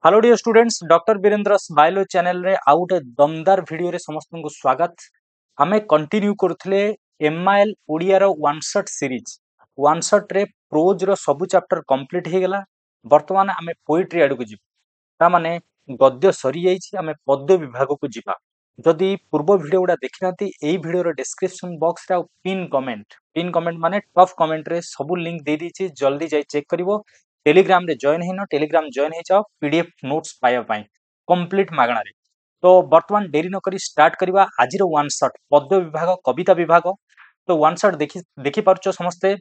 Hello dear students doctor Birendra स्माइलो channel रे आउ गोटे दमदार वीडियो रे समस्त को स्वागत। आमे कंटिन्यू करथले एमआईएल ओडिया रो one shot series one shot रे प्रोज रो सब चैप्टर कंप्लीट हे गेला। वर्तमान आमे पोएट्री आडू को जिबा ता माने गद्य सरी जाईछि आमे पद्य विभाग को जिबा। जदि पूर्व वीडियो गुडा देखि नांती एई वीडियो रो डिस्क्रिप्शन बॉक्स रे पिन कमेंट माने टॉप कमेंट रे सब लिंक दे दीछि, जल्दी जाई चेक करिवो। टेलीग्राम रे जॉइन हेन टेलीग्राम जॉइन हे जाओ पीडीएफ नोट्स पाया पाई कंप्लीट मागणा रे। तो वर्तमान देरी न करी स्टार्ट करिवा आज रो वन शॉट पद्य विभाग कविता विभाग। तो वन शॉट देखि पारछो समस्ते।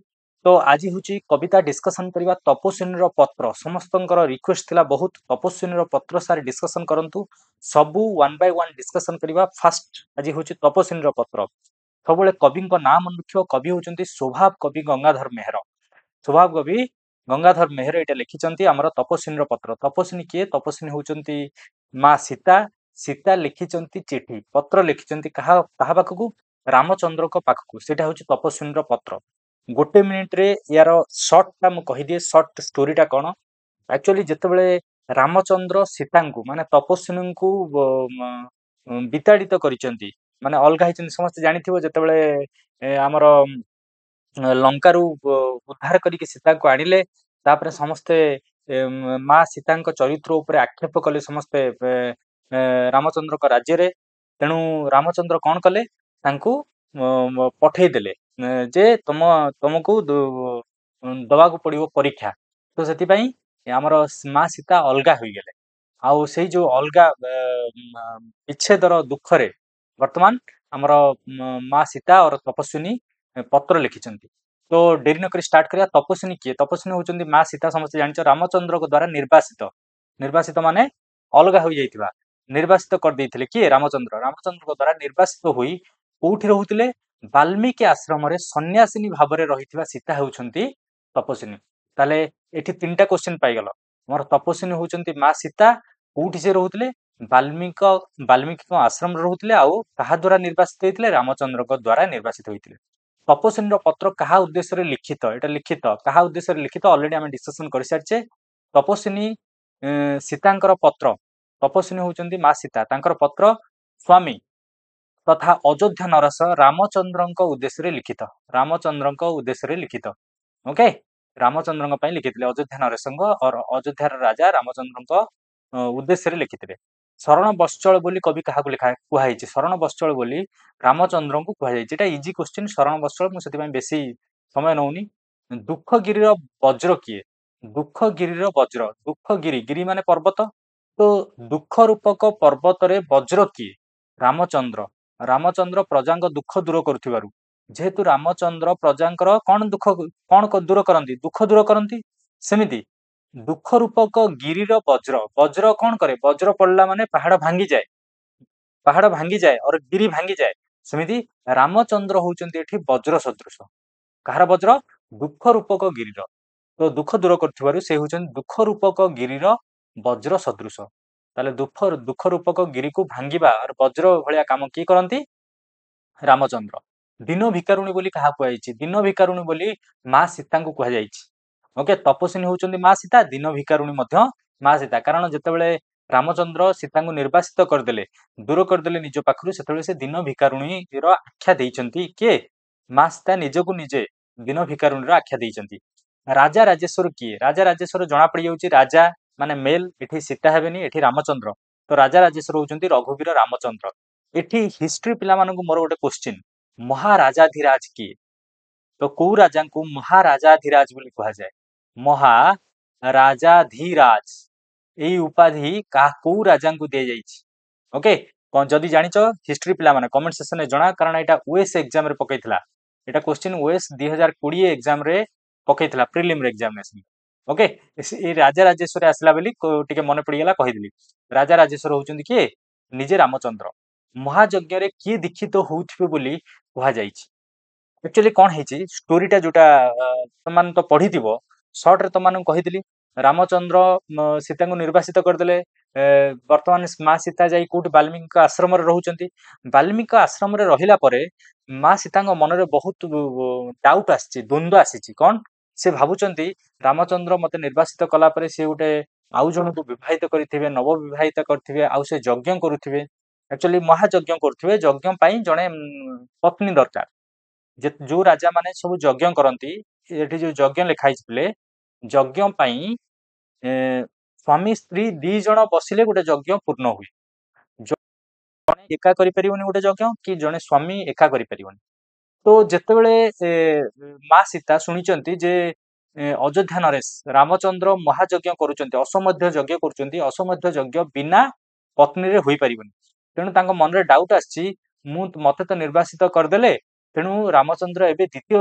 तो आज हुची कविता डिस्कशन करिवा तपस्विनी रो पत्र समस्तंकर रिक्वेस्ट थिला बहुत तपस्विनी रो पत्र सार डिस्कशन करंतु सबु वन बाय वन डिस्कशन करिवा। फास्ट आज हुची तपस्विनी रो पत्र सबले कवि नाम मन रखियो कवि होचंती स्वभाव कवि गंगाधर मेहर। स्वभाव कवि गंगाधर मेहर एटा लिखिचंती हमर तपस्विनी रो पत्र। तपस्विनी किए तपस्विनी होचंती मां सीता। सीता लिखिचंती चिठी पत्र लिखिचंती कहा कहा पाखकु रामचंद्र को पाखकु सेटा होची तपस्विनी रो पत्र। गोटे मिनिट रे यार शॉर्ट टा म कहि दिए शॉर्ट स्टोरी टा कोन। एक्चुअली जेतेबेले रामचंद्र सीतांकु माने तपस्विनींकु विताड़ित करिचंती माने अलगा हिचंती समस्त जानिथिबो जेतेबेले हमर लंकारु उद्धार करिके सीता को आनिले तापरे समस्ते मां सीतांक चरित्र उपरे आक्षेप कले समस्ते रामचंद्र को राज्य रे। तेणु रामचंद्र कौन कले तांकु पठेई देले जे तुमको दवा को पड़िबो परीक्षा। तो सेति पई हमर मां सीता अलगा होई गेले आउ सेई जो अलगा विच्छेदर दुख रे वर्तमान हमर मां सीता और तपस्विनी पत्र लिखिचंती। तो डेरी न करी स्टार्ट करिया। तपस्विनी किए तपस्विनी होचंती मां सीता समस्त जानिଛ रामचंद्र को द्वारा निर्वासित। निर्वासित माने अलगा होई जाइथिबा निर्वासित कर देइथिले किए रामचंद्र। रामचंद्र को द्वारा निर्वासित होई कोठी रहउतिले वाल्मीकि आश्रम रे सन्यासिनी भाबरे रहिथिबा सीता हेउछंती तपस्विनी। ताले एठी तीनटा क्वेश्चन पाई गेलो। हमर तपस्विनी होचंती मां सीता कोठी से रहउतिले वाल्मीकि को आश्रम रे रहउतिले आउ कहा द्वारा निर्वासित होइतिले रामचंद्र को द्वारा निर्वासित होइतिले। तपस्विनी रो पत्र कहा उद्देश्य रे लिखित एटा लिखित कहा उद्देश्य रे लिखित ऑलरेडी हम डिस्कशन कर सारछे। तपस्विनी सीतांकर पत्र तपस्विनी होचंती मां सीता तांकर पत्र स्वामी तथा अयोध्या नरस रामचंद्रଙ୍କ उद्देश्य रे लिखित रामचंद्रଙ୍କ उद्देश्य रे लिखित। ओके रामचंद्रଙ୍କ पई लिखितले अयोध्या नरसंग और अयोध्यार राजा रामचंद्रଙ୍କ उद्देश्य रे लिखितले। शरण बश्चल बोली कवि कहा को लिखा कुहाइछि शरण बश्चल बोली रामचंद्र को कुहाइछि। एटा इजी क्वेश्चन शरण बश्चल मु सेति पई बेसी समय नउनी। दुखगिरिर वज्र किए दुखगिरिर वज्र दुखगिरी गिरी माने पर्वत। तो दुख रूपक पर्वत रे वज्र किए रामचंद्र। रामचंद्र प्रजांक दुख दूर करुथिबारु जेहेतु रामचंद्र प्रजांकर कौन दुख कौन दूर करंती दुख दूर करंती सेमिति दुख रूपक गिरिर वज्र वज्र कौन करे वज्र पड़ला माने पहाड़ भांगी जाए और गिरी भांगी जाए सेमिति रामचंद्र होउचंती एठी वज्र सदृश। कहार वज्र दुख रूपक गिरिर। तो दुख दूर करथिबारु से होउचंती दुख रूपक गिरिर वज्र सदृश। ताले दुख रूपक गिरी को भांगिबा और वज्र भलिया काम की करंती रामचंद्र। दिन भिकारुणी बोली कहा कुहाइछि दिन भिकारुणी बोली मां सीता को कुहाइछि। ओके तपस्विनी होउचंती मां सीता दिन भिकारुणी मध्य मां सीता कारण जेतेबेले रामचंद्र सीता को निर्वासित करदेले दूर करदेले निज पाखरु सेतेबेले से दिन भिकारुणी रो आख्या देइचंती के मां सीता निजको निजे दिन भिकारुणी रो आख्या देइचंती। राजा राजेश्वर किए राजा राजेश्वर जना पड़ी जाउची राजा माने मेल एठी सीता हेबेनी एठी रामचंद्र। तो राजा राजेश्वर होउचंती रघुवीर रामचंद्र। एठी हिस्ट्री पिला मानकु मोर गोटे क्वेश्चन महाराजाधिराज किए। तो को राजा को महाराजाधिराज बोली कहा जाए महाराजाधिराज एई उपाधि का को राजा को दे जाइछि। ओके कोन जदी जानिचो हिस्ट्री पिला माने कमेंट सेक्शन में जणा कारण एटा ओएस एग्जाम रे पकैथिला एटा क्वेश्चन ओएस 2020 एग्जाम रे पकैथिला प्रीलिम एग्जामिनेशन। ओके ए राजा राजेश्वर आसला बेली टिके मने पड़ी गेला कहि दिली। राजा राजेश्वर होउचंदी के निजे रामचंद्र महायज्ञ रे की दीक्षित होउथिबे बोली कहा जाइछि। एक्चुअली कौन है स्टोरीटा जोटा तुम तो पढ़ी सर्ट रे तुम कहीदि रामचंद्र सीता को निर्वासित करदे। वर्तमान माँ सीता जाई कोठी वाल्मीकि आश्रम रे रहउचंती। वाल्मीकि आश्रम रे रहिला परे माँ सीता मन रे बहुत डाउट आसी द्वंद्व आसी कौन से भावुचंती रामचंद्र मते निर्वासित कला परे से गोटे ଆଉ ଜଣକୁ ବିବାହିତ କରିଥିବେ, ନବ ବିବାହିତ କରିଥିବେ, ଆଉ ସେ ଯଜ୍ଞ କରୁଥିବେ, ଆକ୍ଚୁଆଲି ମହାଯଜ୍ଞ କରୁଥିବେ, ଯଜ୍ଞ ପାଇଁ ଜଣେ ପତ୍ନୀ ଦରକାର। ଯୋଉ ରାଜା ମାନେ ସବୁ ଯଜ୍ଞ କରନ୍ତି, ଏଠି ଯୋଉ ଯଜ୍ଞ ଲେଖା ହେଇଛି ପିଲେ, ଯଜ୍ଞ ପାଇଁ ସ୍ୱାମୀ ସ୍ତ୍ରୀ 2 ଜଣ ବସିଲେ ଗୋଟେ ଯଜ୍ଞ ପୂର୍ଣ୍ଣ ହୁଏ। ଜଣେ ଏକା କରିପାରିବନି ଗୋଟେ ଯଜ୍ଞ, କି ଜଣେ ସ୍ୱାମୀ ଏକା କରିପାରିବନି। ତ ଯେତେବେଳେ ମା ସୀତା ଶୁଣିଛନ୍ତି ଯେ ଅଯୋଧ୍ୟା ନରେଶ ରାମଚନ୍ଦ୍ର ମହାଯଜ୍ଞ କରୁଛନ୍ତି, ଅଶ୍ୱମେଧ ଯଜ୍ଞ କରୁଛନ୍ତି, ଅଶ୍ୱମେଧ ଯଜ୍ଞ ବିନା ପତ୍ନୀରେ ହୋଇପାରିବନି। ତେଣୁ ତାଙ୍କ ମନରେ ଡାଉଟ ଆସିଛି, ମତେ ତ ନିର୍ବାସିତ କରିଦେଲେ, ତେଣୁ ରାମଚନ୍ଦ୍ର ଏବେ ଦ୍ୱିତୀୟ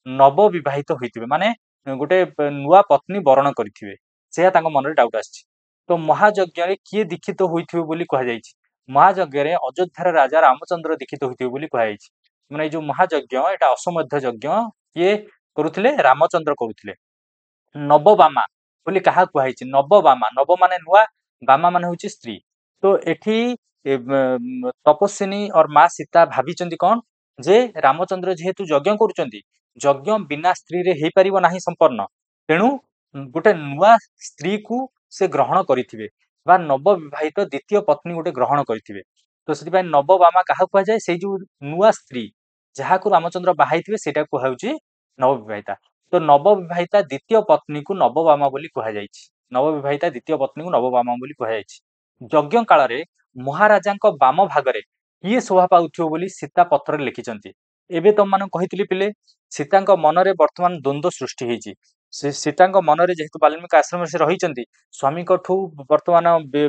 ନବ ବିବାହିତ ହୋଇଥିବେ, ମାନେ ଗୋଟେ ନୂଆ ପତ୍ନୀ ବରଣ କରିଥିବେ, ସେୟା ତାଙ୍କ ମନରେ ଡାଉଟ ଆସିଛି। ତ ମହାଯଜ୍ଞରେ କିଏ ଦୀକ୍ଷିତ ହୋଇଥିବେ ବୋଲି କୁହାଯାଇଛି? ମହାଯଜ୍ଞରେ ଅଯୋଧ୍ୟାର ରାଜା ରାମଚନ୍ଦ୍ର ଦୀକ୍ଷିତ ହୋଇଥିବେ ବୋଲି କୁହାଯାଇଛି। ମାନେ ଏଇ ଯୋଉ ମହାଯଜ୍ଞ, ଏଟା ଅଶ୍ୱମେଧ ଯଜ୍ଞ କିଏ କରୁଥିଲେ? ରାମଚନ୍ଦ୍ର କରୁଥିଲେ। ନବବାମା ବୋଲି କାହା କୁହାଯାଇଛି? ନବବାମା, ନବ ମାନେ ନୂଆ, ବାମା ମାନେ ହଉଛି ସ୍ତ୍ରୀ। ତ ଏଠି ତପସ୍ୱିନୀ और ମା ସୀତା ଭାବିଛନ୍ତି କଣ, ଯେ ରାମଚନ୍ଦ୍ର ଯେହେତୁ ଯଜ୍ଞ କରୁଛନ୍ତି, ଯଜ୍ଞ ବିନା ସ୍ତ୍ରୀରେ ହେଇପାରିବ ନାହିଁ ସମ୍ପନ୍ନ, ତେଣୁ ଗୋଟେ ନୂଆ ସ୍ତ୍ରୀକୁ ସେ ଗ୍ରହଣ କରିଥିବେ, ବା ନବ ବିବାହିତ ଦ୍ୱିତୀୟ ପତ୍ନୀ ଗୋଟେ ଗ୍ରହଣ କରିଥିବେ। ତ ସେଥିପାଇଁ ନବବାମା କାହା କୁହାଯାଏ? ସେଇ ଯୋଉ ନୂଆ ସ୍ତ୍ରୀ ଯାହାକୁ ରାମଚନ୍ଦ୍ର ବାହାଇଥିବେ ସେଇଟା କୁହାଯାଉଛି ନବବିବାହିତା। ତ ନବବିବାହିତା ଦ୍ୱିତୀୟ ପତ୍ନୀକୁ ନବବାମା ବୋଲି କୁହାଯାଇଛି। ନବବିବାହିତା ଦ୍ୱିତୀୟ ପତ୍ନୀକୁ ନବବାମା ବୋଲି କୁହାଯାଇଛି। ଯଜ୍ଞ କାଳରେ ମହାରାଜାଙ୍କ ବାମ ଭାଗରେ କିଏ ଶୋଭା ପାଉଥିବ ବୋଲି ସୀତା ପତ୍ରରେ ଲେଖିଛନ୍ତି। ଏବେ ତମମାନଙ୍କୁ କହିଥିଲି ପିଲେ, ସୀତାଙ୍କ ମନରେ ବର୍ତ୍ତମାନ ଦ୍ୱନ୍ଦ୍ୱ ସୃଷ୍ଟି ହେଇଛି। ସେ ସୀତାଙ୍କ ମନରେ, ଯେହେତୁ ବାଲ୍ମୀକି ଆଶ୍ରମରେ ସେ ରହିଛନ୍ତି, ସ୍ୱାମୀଙ୍କଠୁ ବର୍ତ୍ତମାନ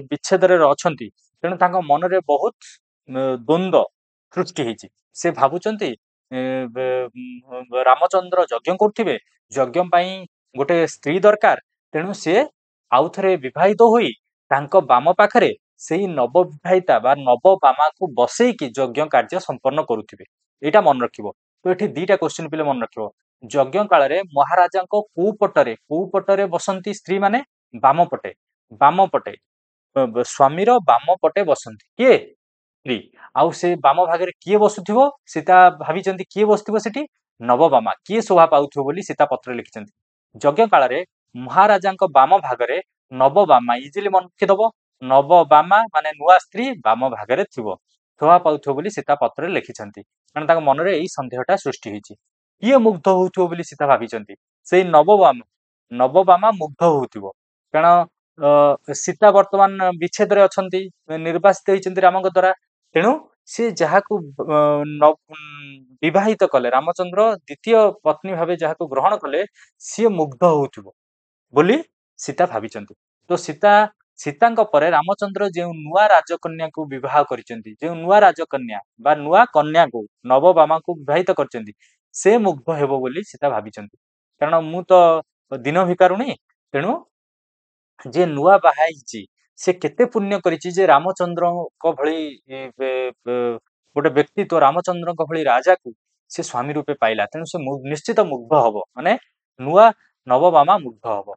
ବିଚ୍ଛେଦରେ ଅଛନ୍ତି, ତେଣୁ ତାଙ୍କ ମନରେ ବହୁତ ଦ୍ୱନ୍ଦ୍ୱ ସୃଷ୍ଟି ହେଇଛି। ସେ ଭାବୁଛନ୍ତି ରାମଚନ୍ଦ୍ର ଯଜ୍ଞ କରୁଥିବେ, ଯଜ୍ଞ ପାଇଁ ଗୋଟେ ସ୍ତ୍ରୀ ଦରକାର, ତେଣୁ ସେ ଆଉ ଥରେ ବିବାହିତ ହୋଇ ତାଙ୍କ ବାମ ପାଖରେ ସେଇ ନବବିବାହିତା ବା ନବବାମାକୁ ବସେଇକି ଯଜ୍ଞ କାର୍ଯ୍ୟ ସମ୍ପନ୍ନ କରୁଥିବେ। ଏଇଟା ମନେ ରଖିବ। ତ ଏଠି 2ଟା କ୍ୱେଶ୍ଚିନ୍ ପିଲେ ମନେ ରଖିବ। ଯଜ୍ଞ କାଳରେ ମହାରାଜାଙ୍କ କୋଉ ପଟରେ ବସନ୍ତି ସ୍ତ୍ରୀ ମାନେ? ବାମ ପଟେ। ବାମ ପଟେ ସ୍ୱାମୀର ବାମ ପଟେ ବସନ୍ତି କିଏ? ସ୍ତ୍ରୀ। ଆଉ ସେ ବାମ ଭାଗରେ କିଏ ବସୁଥିବ? ସୀତା ଭାବିଛନ୍ତି କିଏ ବସୁଥିବ ସେଠି? ନବବାମା। କିଏ ଶୋଭା ପାଉଥିବ ବୋଲି ସୀତା ପତ୍ରରେ ଲେଖିଛନ୍ତି। ଯଜ୍ଞ କାଳରେ ମହାରାଜାଙ୍କ ବାମ ଭାଗରେ ନବବାମା, ଇଜିଲି ମନେ ରଖିଦବ, ନବବାମା ମାନେ ନୂଆ ସ୍ତ୍ରୀ ବାମ ଭାଗରେ ଥିବ, ଶୋଭା ପାଉଥିବ ବୋଲି ସୀତା ପତ୍ରରେ ଲେଖିଛନ୍ତି। କାରଣ ତାଙ୍କ ମନରେ ଏଇ ସନ୍ଦେହଟା ସୃଷ୍ଟି ହେଇଛି। କିଏ ମୁଗ୍ଧ ହଉଥିବ ବୋଲି ସୀତା ଭାବିଛନ୍ତି? ସେଇ ନବବାମା। ନବବାମା ମୁଗ୍ଧ ହଉଥିବ, କାରଣ ସୀତା ବର୍ତ୍ତମାନ ବିଚ୍ଛେଦରେ ଅଛନ୍ତି, ନିର୍ବାସିତ ହେଇଛନ୍ତି ରାମଙ୍କ ଦ୍ୱାରା। ତେଣୁ ସେ ଯାହାକୁ ବିବାହିତ କଲେ, ରାମଚନ୍ଦ୍ର ଦ୍ୱିତୀୟ ପତ୍ନୀ ଭାବେ ଯାହାକୁ ଗ୍ରହଣ କଲେ, ସିଏ ମୁଗ୍ଧ ହଉଥିବ ବୋଲି ସୀତା ଭାବିଛନ୍ତି। ତ ସୀତାଙ୍କ ପରେ ରାମଚନ୍ଦ୍ର ଯେଉଁ ନୂଆ ରାଜକନ୍ୟାକୁ ବିବାହ କରିଛନ୍ତି, ଯେଉଁ ନୂଆ ରାଜକନ୍ୟା ବା ନୂଆ କନ୍ୟାକୁ ନବବାମାକୁ ବିବାହିତ କରିଛନ୍ତି, ସେ ମୁଗ୍ଧ ହେବ ବୋଲି ସୀତା ଭାବିଛନ୍ତି। କାରଣ ମୁଁ ତ ଦିନ ଭିକାରୁଣୀ, ତେଣୁ ଯେ ନୂଆ ବାହା ହେଇଛି ସେ କେତେ ପୁଣ୍ୟ କରିଛି ଯେ ରାମଚନ୍ଦ୍ରଙ୍କ ଭଳି ଗୋଟେ ବ୍ୟକ୍ତିତ୍ୱ, ରାମଚନ୍ଦ୍ରଙ୍କ ଭଳି ରାଜାକୁ ସେ ସ୍ୱାମୀ ରୂପେ ପାଇଲା, ତେଣୁ ସେ ନିଶ୍ଚିତ ମୁଗ୍ଧ ହବ, ମାନେ ନୂଆ ନବବାମା ମୁଗ୍ଧ ହବ।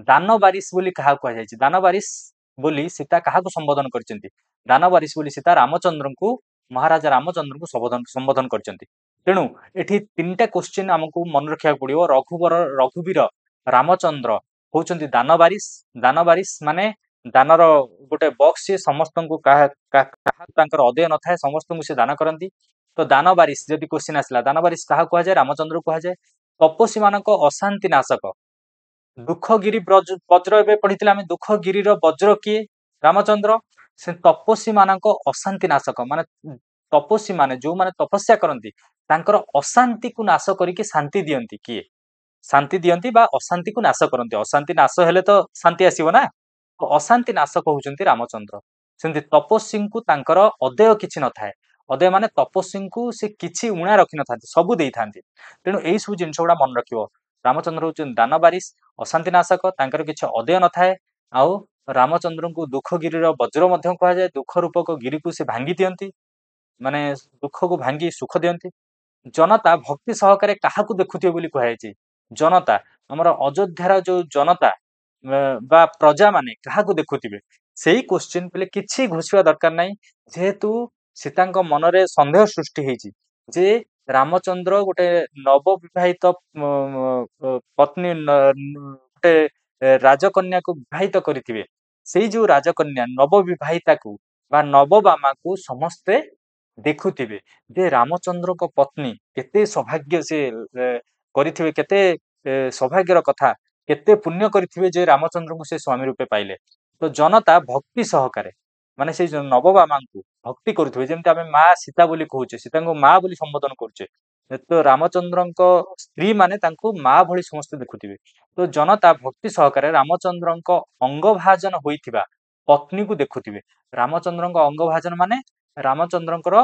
ଦାନବାରିଶ ବୋଲି କାହାକୁ କୁହାଯାଇଛି? ଦାନବାରିଶ ବୋଲି ସୀତା କାହାକୁ ସମ୍ବୋଧନ କରିଛନ୍ତି? ଦାନବାରିଶ ବୋଲି ସୀତା ରାମଚନ୍ଦ୍ରଙ୍କୁ, ମହାରାଜା ରାମଚନ୍ଦ୍ରଙ୍କୁ ସମ୍ବୋଧନ କରିଛନ୍ତି। ତେଣୁ ଏଠି 3ଟା କ୍ୱେଶ୍ଚିନ୍ ଆମକୁ ମନେ ରଖିବାକୁ ପଡିବ। ରଘୁବୀର ରାମଚନ୍ଦ୍ର ହଉଛନ୍ତି ଦାନବାରିଶ। ଦାନବାରିଶ ମାନେ ଦାନର ଗୋଟେ ବକ୍ସ, ସିଏ ସମସ୍ତଙ୍କୁ କାହାକୁ ତାଙ୍କର ଅଦେୟ ନଥାଏ, ସମସ୍ତଙ୍କୁ ସେ ଦାନ କରନ୍ତି। ତ ଦାନବାରିଶ ଯଦି କ୍ୱେଶ୍ଚିନ୍ ଆସିଲା, ଦାନବାରିଶ କାହାକୁ କୁହାଯାଏ? ରାମଚନ୍ଦ୍ରକୁ କୁହାଯାଏ। ତପସ୍ୱୀ ମାନଙ୍କ ଅଶାନ୍ତି ନାଶକ, ଦୁଃଖଗିରି ବଜ୍ର ଏବେ ପଢିଥିଲେ ଆମେ, ଦୁଃଖଗିରିର ବଜ୍ର କିଏ? ରାମଚନ୍ଦ୍ର। ସେ ତପସ୍ୱୀ ମାନଙ୍କ ଅଶାନ୍ତି ନାଶକ, ମାନେ ତପସ୍ୱୀ ମାନେ ଯୋଉମାନେ ତପସ୍ୟା କରନ୍ତି, ତାଙ୍କର ଅଶାନ୍ତିକୁ ନାଶ କରିକି ଶାନ୍ତି ଦିଅନ୍ତି କିଏ? ଶାନ୍ତି ଦିଅନ୍ତି ବା ଅଶାନ୍ତିକୁ ନାଶ କରନ୍ତି। ଅଶାନ୍ତି ନାଶ ହେଲେ ତ ଶାନ୍ତି ଆସିବ ନା। ଅଶାନ୍ତି ନାଶକ ହଉଛନ୍ତି ରାମଚନ୍ଦ୍ର। ସେମିତି ତପସ୍ୱୀଙ୍କୁ ତାଙ୍କର ଅଦେୟ କିଛି ନଥାଏ। ଅଦେୟ ମାନେ ତପସ୍ୱୀଙ୍କୁ ସେ କିଛି ଉଣା ରଖିନଥାନ୍ତି, ସବୁ ଦେଇଥାନ୍ତି। ତେଣୁ ଏଇ ସବୁ ଜିନିଷ ଗୁଡା ମନେ ରଖିବ। ରାମଚନ୍ଦ୍ର ହଉଛନ୍ତି ଦାନବାରିଶ, ଅଶାନ୍ତି ନାଶକ, ତାଙ୍କର କିଛି ଅଦେୟ ନଥାଏ। ଆଉ ରାମଚନ୍ଦ୍ରଙ୍କୁ ଦୁଃଖଗିରିର ବଜ୍ର ମଧ୍ୟ କୁହାଯାଏ। ଦୁଃଖ ରୂପକ ଗିରିକୁ ସେ ଭାଙ୍ଗି ଦିଅନ୍ତି, ମାନେ ଦୁଃଖକୁ ଭାଙ୍ଗି ସୁଖ ଦିଅନ୍ତି। ଜନତା ଭକ୍ତି ସହକାରେ କାହାକୁ ଦେଖୁଥିବେ ବୋଲି କୁହାଯାଇଛି? ଜନତା, ଆମର ଅଯୋଧ୍ୟାର ଯୋଉ ଜନତା ବା ପ୍ରଜା ମାନେ କାହାକୁ ଦେଖୁଥିବେ? ସେଇ କ୍ୱେଶ୍ଚିନ୍ ପିଲେ କିଛି ଘୋଷିବା ଦରକାର ନାହିଁ, ଯେହେତୁ ସୀତାଙ୍କ ମନରେ ସନ୍ଦେହ ସୃଷ୍ଟି ହେଇଛି ଯେ ରାମଚନ୍ଦ୍ର ଗୋଟେ ନବବିବାହିତ ପତ୍ନୀ, ଗୋଟେ ରାଜକନ୍ୟାକୁ ବିବାହିତ କରିଥିବେ ସେଇ ଯୋଉ ରାଜକନ୍ୟା ନବବିବାହିତାକୁ ବା ନବବାମାକୁ ସମସ୍ତେ ଦେଖୁଥିବେ ଯେ ରାମଚନ୍ଦ୍ରଙ୍କ ପତ୍ନୀ କେତେ ସୌଭାଗ୍ୟ ସେ କରିଥିବେ, କେତେ ସୌଭାଗ୍ୟର କଥା, କେତେ ପୁଣ୍ୟ କରିଥିବେ ଯେ ରାମଚନ୍ଦ୍ରଙ୍କୁ ସେ ସ୍ୱାମୀ ରୂପେ ପାଇଲେ। ତ ଜନତା ଭକ୍ତି ସହକାରେ ମାନେ ସେଇ ନବବାମାଙ୍କୁ ଭକ୍ତି କରୁଥିବେ, ଯେମିତି ଆମେ ମା ସୀତା ବୋଲି କହୁଛେ, ସୀତାଙ୍କୁ ମା ବୋଲି ସମ୍ବୋଧନ କରୁଛେ, ତ ରାମଚନ୍ଦ୍ରଙ୍କ ସ୍ତ୍ରୀ ମାନେ ତାଙ୍କୁ ମା ଭଳି ସମସ୍ତେ ଦେଖୁଥିବେ। ତ ଜନତା ଭକ୍ତି ସହକାରେ ରାମଚନ୍ଦ୍ରଙ୍କ ଅଙ୍ଗଭାଜନ ହୋଇଥିବା ପତ୍ନୀକୁ ଦେଖୁଥିବେ। ରାମଚନ୍ଦ୍ରଙ୍କ ଅଙ୍ଗଭାଜନ ମାନେ ରାମଚନ୍ଦ୍ରଙ୍କର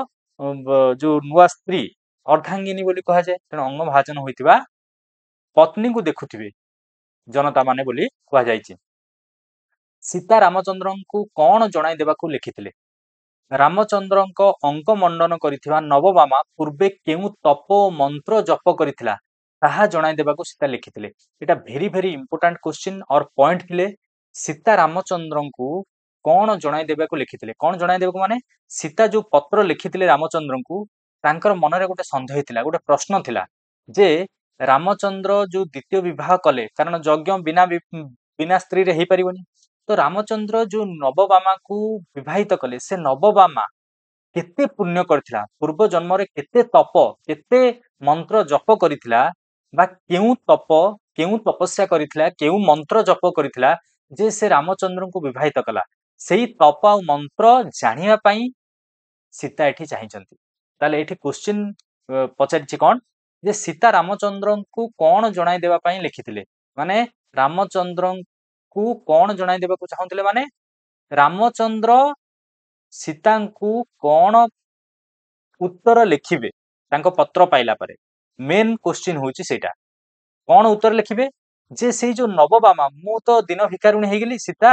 ଯୋଉ ନୂଆ ସ୍ତ୍ରୀ ଅର୍ଦ୍ଧାଙ୍ଗିନୀ ବୋଲି କୁହାଯାଏ, ତେଣୁ ଅଙ୍ଗଭାଜନ ହୋଇଥିବା ପତ୍ନୀକୁ ଦେଖୁଥିବେ ଜନତା ମାନେ ବୋଲି କୁହାଯାଇଛି। ସୀତା ରାମଚନ୍ଦ୍ରଙ୍କୁ କଣ ଜଣାଇ ଦେବାକୁ ଲେଖିଥିଲେ? ରାମଚନ୍ଦ୍ରଙ୍କ ଅଙ୍କ ମଣ୍ଡନ କରିଥିବା ନବବାମା ପୂର୍ବେ କେଉଁ ତପ ମନ୍ତ୍ର ଜପ କରିଥିଲା ତାହା ଜଣାଇ ଦେବାକୁ ସୀତା ଲେଖିଥିଲେ। ଏଟା ଭେରି ଭେରି ଇମ୍ପୋର୍ଟାଣ୍ଟ କ୍ୱେଶ୍ଚିନ୍ ଅର୍ ପଏଣ୍ଟ ଥିଲେ। ସୀତା ରାମଚନ୍ଦ୍ରଙ୍କୁ କଣ ଜଣାଇ ଦେବାକୁ ଲେଖିଥିଲେ? କଣ ଜଣାଇ ଦେବାକୁ ମାନେ ସୀତା ଯୋଉ ପତ୍ର ଲେଖିଥିଲେ ରାମଚନ୍ଦ୍ରଙ୍କୁ, ତାଙ୍କର ମନରେ ଗୋଟେ ସନ୍ଦେହ ଥିଲା, ଗୋଟେ ପ୍ରଶ୍ନ ଥିଲା ଯେ ରାମଚନ୍ଦ୍ର ଯୋଉ ଦ୍ୱିତୀୟ ବିବାହ କଲେ, କାରଣ ଯଜ୍ଞ ବିନା ସ୍ତ୍ରୀରେ ହେଇପାରିବନି, ତ ରାମଚନ୍ଦ୍ର ଯୋଉ ନବବାମାକୁ ବିବାହିତ କଲେ ସେ ନବବାମା କେତେ ପୁଣ୍ୟ କରିଥିଲା, ପୂର୍ବ ଜନ୍ମରେ କେତେ ତପ କେତେ ମନ୍ତ୍ର ଜପ କରିଥିଲା, ବା କେଉଁ ତପ କେଉଁ ତପସ୍ୟା କରିଥିଲା, କେଉଁ ମନ୍ତ୍ର ଜପ କରିଥିଲା ଯେ ସେ ରାମଚନ୍ଦ୍ରଙ୍କୁ ବିବାହିତ କଲା, ସେଇ ତପ ଆଉ ମନ୍ତ୍ର ଜାଣିବା ପାଇଁ ସୀତା ଏଠି ଚାହିଁଛନ୍ତି। ତାହେଲେ ଏଠି କ୍ୱେଶ୍ଚିନ୍ ପଚାରିଛି କଣ ଯେ ସୀତା ରାମଚନ୍ଦ୍ରଙ୍କୁ କଣ ଜଣାଇ ଦେବା ପାଇଁ ଲେଖିଥିଲେ, ମାନେ ରାମଚନ୍ଦ୍ରଙ୍କୁ କଣ ଜଣାଇ ଦେବାକୁ ଚାହୁଁଥିଲେ, ମାନେ ରାମଚନ୍ଦ୍ର ସୀତାଙ୍କୁ କଣ ଉତ୍ତର ଲେଖିବେ ତାଙ୍କ ପତ୍ର ପାଇଲା ପରେ। ମେନ୍ କ୍ୱେଶ୍ଚିନ୍ ହଉଛି ସେଇଟା, କଣ ଉତ୍ତର ଲେଖିବେ ଯେ ସେଇ ଯୋଉ ନବବାମା, ମୁଁ ତ ଦିନ ଭିକାରୁଣୀ ହେଇଗଲି, ସୀତା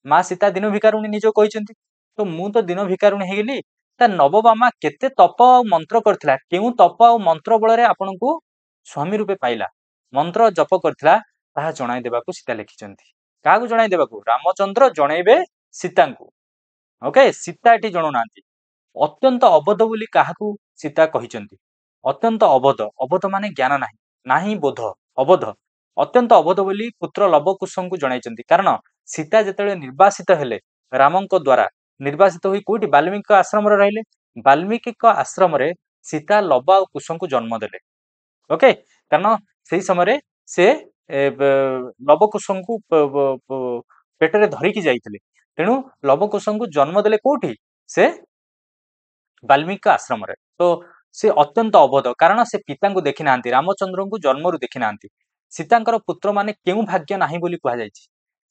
ମା ସୀତା ଦିନ ଭିକାରୁଣୀ ନିଜକୁ କହିଛନ୍ତି, ତ ମୁଁ ତ ଦିନ ଭିକାରୁଣୀ ହେଇଗଲି, ତା ନବବାମା କେତେ ତପ ଆଉ ମନ୍ତ୍ର କରିଥିଲା, କେଉଁ ତପ ଆଉ ମନ୍ତ୍ର ବଳରେ ଆପଣଙ୍କୁ ସ୍ୱାମୀ ରୂପେ ପାଇଲା, ମନ୍ତ୍ର ଜପ କରିଥିଲା, ତାହା ଜଣାଇ ଦେବାକୁ ସୀତା ଲେଖିଛନ୍ତି। କାହାକୁ ଜଣାଇ ଦେବାକୁ? ରାମଚନ୍ଦ୍ର ଜଣେଇବେ ସୀତାଙ୍କୁ। ଓକେ, ସୀତା ଏଠି ଜଣାଉନାହାନ୍ତି। ଅତ୍ୟନ୍ତ ଅବଧ ବୋଲି କାହାକୁ ସୀତା କହିଛନ୍ତି? ଅତ୍ୟନ୍ତ ଅବଧ, ଅବଧ ମାନେ ଜ୍ଞାନ ନାହିଁ, ନାହିଁ ବୋଧ, ଅବଧ, ଅତ୍ୟନ୍ତ ଅବଧ ବୋଲି ପୁତ୍ର ଲବକୁଶଙ୍କୁ ଜଣାଇଛନ୍ତି। କାରଣ ସୀତା ଯେତେବେଳେ ନିର୍ବାସିତ ହେଲେ ରାମଙ୍କ ଦ୍ଵାରା, ନିର୍ବାସିତ ହୋଇ କୋଉଠି ବାଲ୍ମୀକି ଆଶ୍ରମରେ ରହିଲେ, ବାଲ୍ମୀକିଙ୍କ ଆଶ୍ରମରେ ସୀତା ଲବ ଆଉ କୁଶଙ୍କୁ ଜନ୍ମ ଦେଲେ। ଓକେ, କାରଣ ସେଇ ସମୟରେ ସେ ଲବକୁଶଙ୍କୁ ପେଟରେ ଧରିକି ଯାଇଥିଲେ, ତେଣୁ ଲବକୁଶଙ୍କୁ ଜନ୍ମ ଦେଲେ କୋଉଠି? ସେ ବାଲ୍ମୀକି ଆଶ୍ରମରେ। ତ ସେ ଅତ୍ୟନ୍ତ ଅବଧ, କାରଣ ସେ ପିତାଙ୍କୁ ଦେଖି ନାହାନ୍ତି, ରାମଚନ୍ଦ୍ରଙ୍କୁ ଜନ୍ମରୁ ଦେଖି ନାହାନ୍ତି। ସୀତାଙ୍କର ପୁତ୍ର ମାନେ କେଉଁ ଭାଗ୍ୟ ନାହିଁ ବୋଲି କୁହାଯାଇଛି?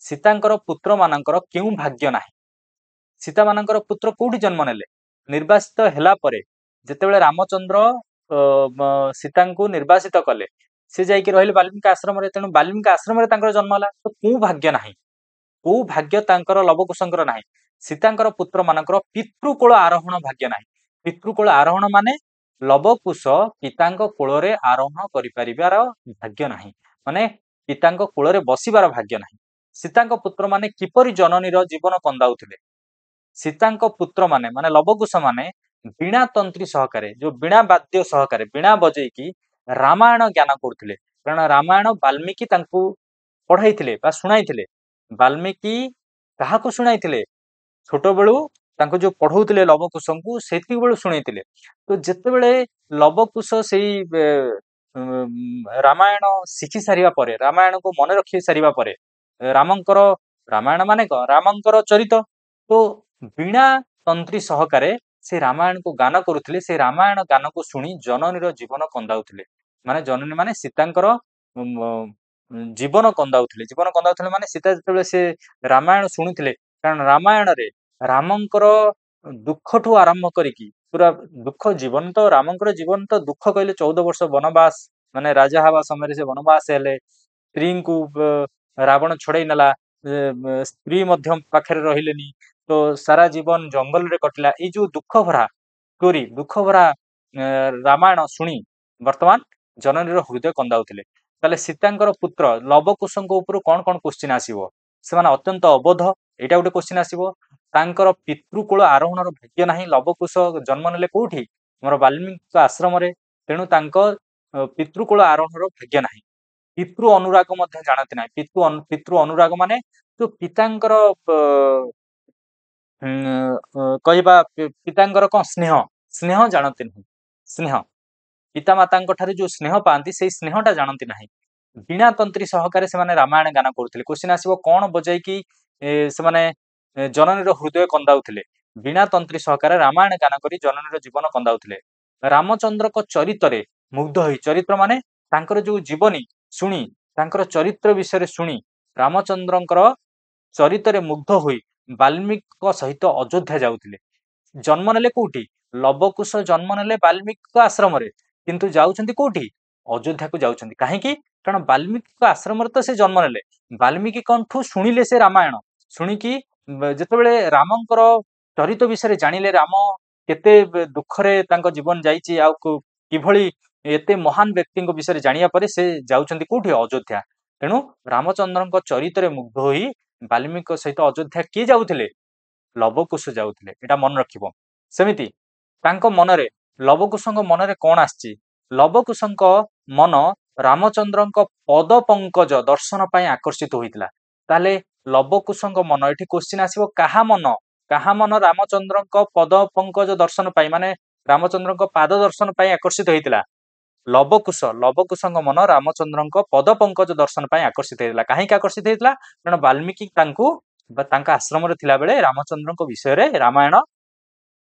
ସୀତାଙ୍କର ପୁତ୍ର ମାନଙ୍କର କେଉଁ ଭାଗ୍ୟ ନାହିଁ? ସୀତା ମାନଙ୍କର ପୁତ୍ର କୋଉଠି ଜନ୍ମ ନେଲେ? ନିର୍ବାସିତ ହେଲା ପରେ ଯେତେବେଳେ ରାମଚନ୍ଦ୍ର ସୀତାଙ୍କୁ ନିର୍ବାସିତ କଲେ, ସେ ଯାଇକି ରହିଲେ ବାଲ୍ମୀକି ଆଶ୍ରମରେ, ତେଣୁ ବାଲ୍ମୀକି ଆଶ୍ରମରେ ତାଙ୍କର ଜନ୍ମ ହେଲା। ତ କୋଉ ଭାଗ୍ୟ ନାହିଁ, କୋଉ ଭାଗ୍ୟ ତାଙ୍କର ଲବକୁଶଙ୍କର ନାହିଁ? ସୀତାଙ୍କର ପୁତ୍ର ମାନଙ୍କର ପିତୃକୋଳ ଆରୋହଣ ଭାଗ୍ୟ ନାହିଁ। ପିତୃକୋଳ ଆରୋହଣ ମାନେ ଲବକୁଶ ପିତାଙ୍କ କୋଳରେ ଆରୋହଣ କରିପାରିବାର ଭାଗ୍ୟ ନାହିଁ, ମାନେ ପିତାଙ୍କ କୋଳରେ ବସିବାର ଭାଗ୍ୟ ନାହିଁ। ସୀତାଙ୍କ ପୁତ୍ର ମାନେ କିପରି ଜନନୀର ଜୀବନ କନ୍ଦାଉଥିଲେ? ସୀତାଙ୍କ ପୁତ୍ର ମାନେ ମାନେ ଲବକୁଶ ମାନେ ବୀଣା ତନ୍ତ୍ରୀ ସହକାରେ, ଯୋଉ ବୀଣା ବାଦ୍ୟ ସହକାରେ ବୀଣା ବଜେଇକି ରାମାୟଣ ଜ୍ଞାନ କରୁଥିଲେ। କାରଣ ରାମାୟଣ ବାଲ୍ମୀକି ତାଙ୍କୁ ପଢାଇଥିଲେ ବା ଶୁଣାଇଥିଲେ। ବାଲ୍ମୀକି କାହାକୁ ଶୁଣାଇଥିଲେ? ଛୋଟବେଳୁ ତାଙ୍କୁ ଯୋଉ ପଢଉଥିଲେ ଲବକୁଶଙ୍କୁ, ସେତିକିବେଳୁ ଶୁଣେଇଥିଲେ। ତ ଯେତେବେଳେ ଲବକୁଶ ସେଇ ରାମାୟଣ ଶିଖି ସାରିବା ପରେ, ରାମାୟଣକୁ ମନେ ରଖି ସାରିବା ପରେ, ରାମଙ୍କର ରାମାୟଣ ମାନେ କଣ? ରାମଙ୍କର ଚରିତ। ତ ବୀଣା ତନ୍ତ୍ରୀ ସହକାରେ ସେ ରାମାୟଣକୁ ଗାନ କରୁଥିଲେ, ସେ ରାମାୟଣ ଗାନକୁ ଶୁଣି ଜନନୀର ଜୀବନ କନ୍ଦାଉଥିଲେ। ମାନେ ଜନନୀ ମାନେ ସୀତାଙ୍କର ଜୀବନ କନ୍ଦାଉଥିଲେ। ଜୀବନ କନ୍ଦାଉଥିଲେ ମାନେ ସୀତା ଯେତେବେଳେ ସେ ରାମାୟଣ ଶୁଣୁଥିଲେ, କାରଣ ରାମାୟଣରେ ରାମଙ୍କର ଦୁଃଖଠୁ ଆରମ୍ଭ କରିକି ପୁରା ଦୁଃଖ ଜୀବନ, ତ ରାମଙ୍କର ଜୀବନ ତ ଦୁଃଖ କହିଲେ 14 ବର୍ଷ ବନବାସ, ମାନେ ରାଜା ହବା ସମୟରେ ସେ ବନବାସ ହେଲେ, ସ୍ତ୍ରୀଙ୍କୁ ରାବଣ ଛଡେଇ ନେଲା, ସ୍ତ୍ରୀ ମଧ୍ୟ ପାଖରେ ରହିଲେନି, ତ ସାରା ଜୀବନ ଜଙ୍ଗଲରେ କଟିଲା। ଏଇ ଯୋଉ ଦୁଃଖ ଭରା ଷ୍ଟୋରି, ଦୁଃଖ ଭରା ରାମାୟଣ ଶୁଣି ବର୍ତ୍ତମାନ ଜନନୀର ହୃଦୟ କନ୍ଦାଉଥିଲେ। ତାହେଲେ ସୀତାଙ୍କର ପୁତ୍ର ଲବକୁଶଙ୍କ ଉପରୁ କଣ କଣ କ୍ୱେଶ୍ଚିନ୍ ଆସିବ? ସେମାନେ ଅତ୍ୟନ୍ତ ଅବୋଧ, ଏଇଟା ଗୋଟେ କ୍ୱେଶ୍ଚିନ୍ ଆସିବ। ତାଙ୍କର ପିତୃକୂଳ ଆରୋହଣର ଭାଗ୍ୟ ନାହିଁ, ଲବକୁଶ ଜନ୍ମ ନେଲେ କୋଉଠି? ଆମର ବାଲ୍ମୀକି ଆଶ୍ରମରେ, ତେଣୁ ତାଙ୍କ ପିତୃକୂଳ ଆରୋହଣର ଭାଗ୍ୟ ନାହିଁ। ପିତୃ ଅନୁରାଗ ମଧ୍ୟ ଜାଣନ୍ତି ନାହିଁ। ପିତୃ ଅନୁରାଗ ମାନେ ଯୋଉ ପିତାଙ୍କର କହିବା ପିତାଙ୍କର କଣ ସ୍ନେହ ସ୍ନେହ ଜାଣନ୍ତି ନାହିଁ। ସ୍ନେହ ପିତାମାତାଙ୍କ ଠାରୁ ଯୋଉ ସ୍ନେହ ପାଆନ୍ତି ସେଇ ସ୍ନେହଟା ଜାଣନ୍ତି ନାହିଁ। ବୀଣା ତନ୍ତ୍ରୀ ସହକାରେ ସେମାନେ ରାମାୟଣ ଗାନ କରୁଥିଲେ। କ୍ୱେଶ୍ଚିନ୍ ଆସିବ କଣ ବଜାଇକି ସେମାନେ ଜନନୀର ହୃଦୟ କନ୍ଦାଉଥିଲେ। ବୀଣା ତନ୍ତ୍ରୀ ସହକାରେ ରାମାୟଣ ଗାନ କରି ଜନନୀର ଜୀବନ କନ୍ଦାଉଥିଲେ। ରାମଚନ୍ଦ୍ରଙ୍କ ଚରିତରେ ମୁଗ୍ଧ ହୋଇ, ଚରିତ୍ର ମାନେ ତାଙ୍କର ଯୋଉ ଜୀବନୀ ଶୁଣି, ତାଙ୍କର ଚରିତ୍ର ବିଷୟରେ ଶୁଣି ରାମଚନ୍ଦ୍ରଙ୍କର ଚରିତରେ ମୁଗ୍ଧ ହୋଇ ବାଲ୍ମୀକିଙ୍କ ସହିତ ଅଯୋଧ୍ୟା ଯାଉଥିଲେ। ଜନ୍ମ ନେଲେ କୋଉଠି? ଲବକୁଶ ଜନ୍ମ ନେଲେ ବାଲ୍ମୀକିଙ୍କ ଆଶ୍ରମରେ, କିନ୍ତୁ ଯାଉଛନ୍ତି କୋଉଠି? ଅଯୋଧ୍ୟାକୁ ଯାଉଛନ୍ତି। କାହିଁକି? କାରଣ ବାଲ୍ମୀକିଙ୍କ ଆଶ୍ରମରେ ତ ସେ ଜନ୍ମ ନେଲେ। ବାଲ୍ମୀକିଙ୍କଠୁ ଶୁଣିଲେ ସେ ରାମାୟଣ। ଶୁଣିକି ଯେତେବେଳେ ରାମଙ୍କର ଚରିତ୍ର ବିଷୟରେ ଜାଣିଲେ, ରାମ କେତେ ଦୁଃଖରେ ତାଙ୍କ ଜୀବନ ଯାଇଛି, ଆଉ କିଭଳି ଏତେ ମହାନ ବ୍ୟକ୍ତିଙ୍କ ବିଷୟରେ ଜାଣିବା ପରେ ସେ ଯାଉଛନ୍ତି କୋଉଠି? ଅଯୋଧ୍ୟା। ତେଣୁ ରାମଚନ୍ଦ୍ରଙ୍କ ଚରିତ୍ରରେ ମୁଗ୍ଧ ହୋଇ ବାଲ୍ମୀକିଙ୍କ ସହିତ ଅଯୋଧ୍ୟା କିଏ ଯାଉଥିଲେ? ଲବକୁଶ ଯାଉଥିଲେ। ଏଟା ମନେ ରଖିବ। ସେମିତି ତାଙ୍କ ମନରେ, ଲବକୁଶଙ୍କ ମନରେ କଣ ଆସିଛି? ଲବକୁଶଙ୍କ ମନ ରାମଚନ୍ଦ୍ରଙ୍କ ପଦ ପଙ୍କଜ ଦର୍ଶନ ପାଇଁ ଆକର୍ଷିତ ହୋଇଥିଲା। ତାହେଲେ ଲବକୁଶଙ୍କ ମନ, ଏଠି କ୍ୱେଶ୍ଚିନ୍ ଆସିବ କାହା ମନ? କାହା ମନ ରାମଚନ୍ଦ୍ରଙ୍କ ପଦ ପଙ୍କଜ ଦର୍ଶନ ପାଇଁ, ମାନେ ରାମଚନ୍ଦ୍ରଙ୍କ ପାଦ ଦର୍ଶନ ପାଇଁ ଆକର୍ଷିତ ହେଇଥିଲା? ଲବକୁଶଙ୍କ ମନ ରାମଚନ୍ଦ୍ରଙ୍କ ପଦ ପଙ୍କଜ ଦର୍ଶନ ପାଇଁ ଆକର୍ଷିତ ହେଇଥିଲା। କାହିଁକି ଆକର୍ଷିତ ହେଇଥିଲା? କାରଣ ବାଲ୍ମୀକି ତାଙ୍କୁ ବା ତାଙ୍କ ଆଶ୍ରମରେ ଥିଲାବେଳେ ରାମଚନ୍ଦ୍ରଙ୍କ ବିଷୟରେ ରାମାୟଣ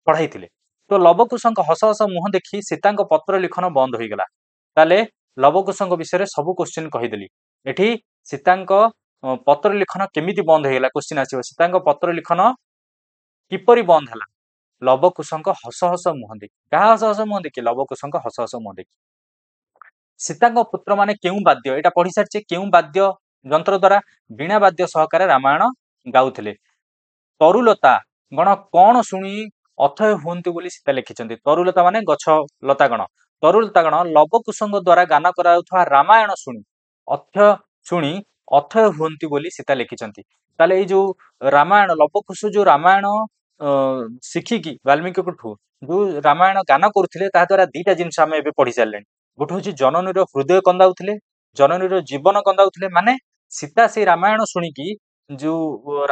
ପଢାଇଥିଲେ। ତ ଲବକୁଶଙ୍କ ହସ ହସ ମୁହଁ ଦେଖି ସୀତାଙ୍କ ପତ୍ର ଲିଖନ ବନ୍ଦ ହୋଇଗଲା। ତାହେଲେ ଲବକୁଶଙ୍କ ବିଷୟରେ ସବୁ କ୍ୱେଶ୍ଚିନ୍ କହିଦେଲି। ଏଠି ସୀତାଙ୍କ ପତ୍ର ଲିଖନ କେମିତି ବନ୍ଦ ହେଇଗଲା କ୍ୱେଶ୍ଚିନ୍ ଆସିବ। ସୀତାଙ୍କ ପତ୍ର ଲିଖନ କିପରି ବନ୍ଦ ହେଲା? ଲବକୁଶଙ୍କ ହସ ହସ ମୁହଁ ଦେଖି। କାହା ହସ ହସ ମୁହଁ ଦେଖି? ଲବକୁଶଙ୍କ ହସ ହସ ମୁହଁ ଦେଖି। ସୀତାଙ୍କ ପୁତ୍ର ମାନେ କେଉଁ ବାଦ୍ୟ, ଏଇଟା ପଢି ସାରିଛେ, କେଉଁ ବାଦ୍ୟ ଯନ୍ତ୍ର ଦ୍ଵାରା? ବୀଣା ବାଦ୍ୟ ସହକାରେ ରାମାୟଣ ଗାଉଥିଲେ। ତରୁଲତା ଗଣ କଣ ଶୁଣି ଅଥୟ ହୁଅନ୍ତି ବୋଲି ସୀତା ଲେଖିଛନ୍ତି। ତରୁଲତା ମାନେ ଗଛ ଲତା ଗଣ। ତରୁଲତା ଗଣ ଲବକୁଶଙ୍କ ଦ୍ଵାରା ଗାନ କରାଯାଉଥିବା ରାମାୟଣ ଶୁଣି ଅଥୟ ହୁଅନ୍ତି ବୋଲି ସୀତା ଲେଖିଛନ୍ତି। ତାହେଲେ ଏଇ ଯୋଉ ରାମାୟଣ, ଲବକୁଶ ଯୋଉ ରାମାୟଣ ଶିଖିକି ବାଲ୍ମୀକିଙ୍କଠୁ ଯୋଉ ରାମାୟଣ ଗାନ କରୁଥିଲେ, ତାହା ଦ୍ଵାରା ଦିଟା ଜିନିଷ ଆମେ ଏବେ ପଢି ସାରିଲେଣି। ଗୋଟେ ହଉଛି ଜନନୀର ହୃଦୟ କନ୍ଦାଉଥିଲେ, ଜନନୀର ଜୀବନ କନ୍ଦାଉଥିଲେ। ମାନେ ସୀତା ସେଇ ରାମାୟଣ ଶୁଣିକି, ଯୋଉ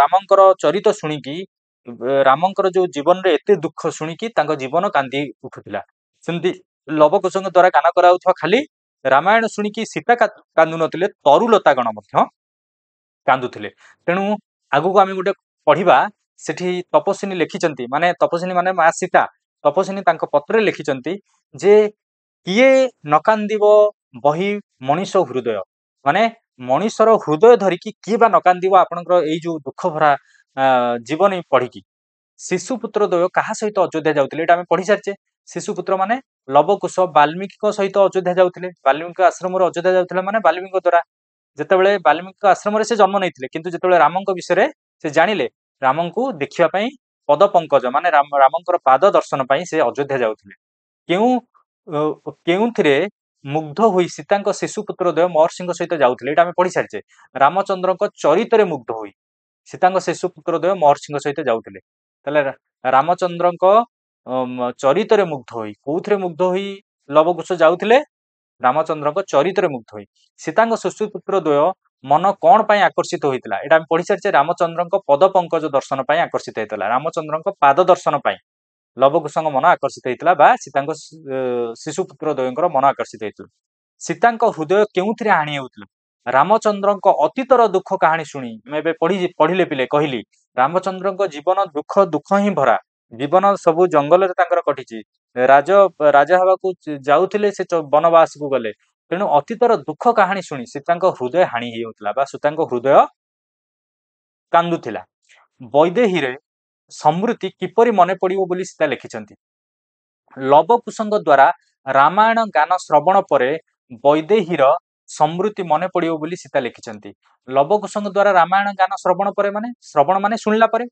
ରାମଙ୍କର ଚରିତ୍ର ଶୁଣିକି, ରାମଙ୍କର ଯୋଉ ଜୀବନରେ ଏତେ ଦୁଃଖ ଶୁଣିକି ତାଙ୍କ ଜୀବନ କାନ୍ଦି ଉଠୁଥିଲା। ସେମିତି ଲବକୁଶଙ୍କ ଦ୍ଵାରା ଗାନ କରାଯାଉଥିବା ଖାଲି ରାମାୟଣ ଶୁଣିକି ସୀତା କାନ୍ଦୁ ନଥିଲେ, ତରୁଲତା ଗଣ ମଧ୍ୟ କାନ୍ଦୁଥିଲେ। ତେଣୁ ଆଗକୁ ଆମେ ଗୋଟେ ପଢିବା, ସେଠି ତପସ୍ୱିନୀ ଲେଖିଛନ୍ତି, ମାନେ ତପସ୍ୱିନୀ ମାନେ ମା ସୀତା, ତପସ୍ୱିନୀ ତାଙ୍କ ପତ୍ରରେ ଲେଖିଛନ୍ତି ଯେ କିଏ ନ କାନ୍ଦିବ ବହି ମଣିଷ ହୃଦୟ, ମାନେ ମଣିଷର ହୃଦୟ ଧରିକି କିଏ ବା ନ କାନ୍ଦିବ ଆପଣଙ୍କର ଏଇ ଯୋଉ ଦୁଃଖ ଭରା ଜୀବନୀ ପଢିକି। ଶିଶୁପୁତ୍ର ଦ୍ୱୟ କାହା ସହିତ ଅଯୋଧ୍ୟା ଯାଉଥିଲେ? ଏଇଟା ଆମେ ପଢି ସାରିଛେ। ଶିଶୁପୁତ୍ର ମାନେ ଲବକୁଶ ବାଲ୍ମୀକିଙ୍କ ସହିତ ଅଯୋଧ୍ୟା ଯାଉଥିଲେ। ବାଲ୍ମୀକି ଆଶ୍ରମରୁ ଅଯୋଧ୍ୟା ଯାଉଥିଲେ ମାନେ ବାଲ୍ମୀକିଙ୍କ ଦ୍ଵାରା, ଯେତେବେଳେ ବାଲ୍ମୀକି ଆଶ୍ରମରେ ସେ ଜନ୍ମ ନେଇଥିଲେ, କିନ୍ତୁ ଯେତେବେଳେ ରାମଙ୍କ ବିଷୟରେ ସେ ଜାଣିଲେ, ରାମଙ୍କୁ ଦେଖିବା ପାଇଁ ପଦ ପଙ୍କଜ ମାନେ ରାମଙ୍କର ପାଦ ଦର୍ଶନ ପାଇଁ ସେ ଅଯୋଧ୍ୟା ଯାଉଥିଲେ। କେଉଁଥିରେ ମୁଗ୍ଧ ହୋଇ ସୀତାଙ୍କ ଶିଶୁପୁତ୍ର ଦ୍ୱୟ ମହର୍ଷିଙ୍କ ସହିତ ଯାଉଥିଲେ? ଏଇଟା ଆମେ ପଢି ସାରିଛେ। ରାମଚନ୍ଦ୍ରଙ୍କ ଚରିତରେ ମୁଗ୍ଧ ହୋଇ ସୀତାଙ୍କ ଶିଶୁପୁତ୍ର ଦ୍ୱୟ ମହର୍ଷିଙ୍କ ସହିତ ଯାଉଥିଲେ। ତାହେଲେ ରାମଚନ୍ଦ୍ରଙ୍କ ଚରିତରେ ମୁଗ୍ଧ ହୋଇ, କୋଉଥିରେ ମୁଗ୍ଧ ହୋଇ ଲବକୁଶ ଯାଉଥିଲେ? ରାମଚନ୍ଦ୍ରଙ୍କ ଚରିତରେ ମୁଗ୍ଧ ହୋଇ। ସୀତାଙ୍କ ଶିଶୁପୁତ୍ର ଦ୍ୱୟ ମନ କଣ ପାଇଁ ଆକର୍ଷିତ ହୋଇଥିଲା? ଏଇଟା ଆମେ ପଢି ସାରିଛେ। ରାମଚନ୍ଦ୍ରଙ୍କ ପଦ ପଙ୍କଜ ଦର୍ଶନ ପାଇଁ ଆକର୍ଷିତ ହେଇଥିଲା। ରାମଚନ୍ଦ୍ରଙ୍କ ପାଦ ଦର୍ଶନ ପାଇଁ ଲବକୁଶଙ୍କ ମନ ଆକର୍ଷିତ ହେଇଥିଲା, ବା ସୀତାଙ୍କ ଶିଶୁପୁତ୍ର ଦ୍ୱୟଙ୍କର ମନ ଆକର୍ଷିତ ହେଇଥିଲା। ସୀତାଙ୍କ ହୃଦୟ କେଉଁଥିରେ ହାଣି ହେଉଥିଲା? ରାମଚନ୍ଦ୍ରଙ୍କ ଅତୀତର ଦୁଃଖ କାହାଣୀ ଶୁଣି, ମୁଁ ଏବେ ପଢିଲେ ପିଲେ କହିଲି, ରାମଚନ୍ଦ୍ରଙ୍କ ଜୀବନ ଦୁଃଖ ହିଁ ଭରା। ଜୀବନ ସବୁ ଜଙ୍ଗଲରେ ତାଙ୍କର କଟିଛି। ରାଜା ହେବାକୁ ଯାଉଥିଲେ, ସେ ବନବାସକୁ ଗଲେ। ତେଣୁ ଅତୀତର ଦୁଃଖ କାହାଣୀ ଶୁଣି ସୀତାଙ୍କ ହୃଦୟ ହାଣି ହେଇଯାଉଥିଲା, ବା ସୀତାଙ୍କ ହୃଦୟ କାନ୍ଦୁଥିଲା। ବୈଦେହୀରେ ସମୃତି କିପରି ମନେ ପଡିବ ବୋଲି ସୀତା ଲେଖିଛନ୍ତି। ଲବକୁଶଙ୍କ ଦ୍ଵାରା ରାମାୟଣ ଗାନ ଶ୍ରବଣ ପରେ ବୈଦେହୀର ସମୃତି ମନେ ପଡିବ ବୋଲି ସୀତା ଲେଖିଛନ୍ତି। ଲବକୁଶଙ୍କ ଦ୍ଵାରା ରାମାୟଣ ଗାନ ଶ୍ରବଣ ପରେ, ମାନେ ଶ୍ରବଣ ମାନେ ଶୁଣିଲା ପରେ,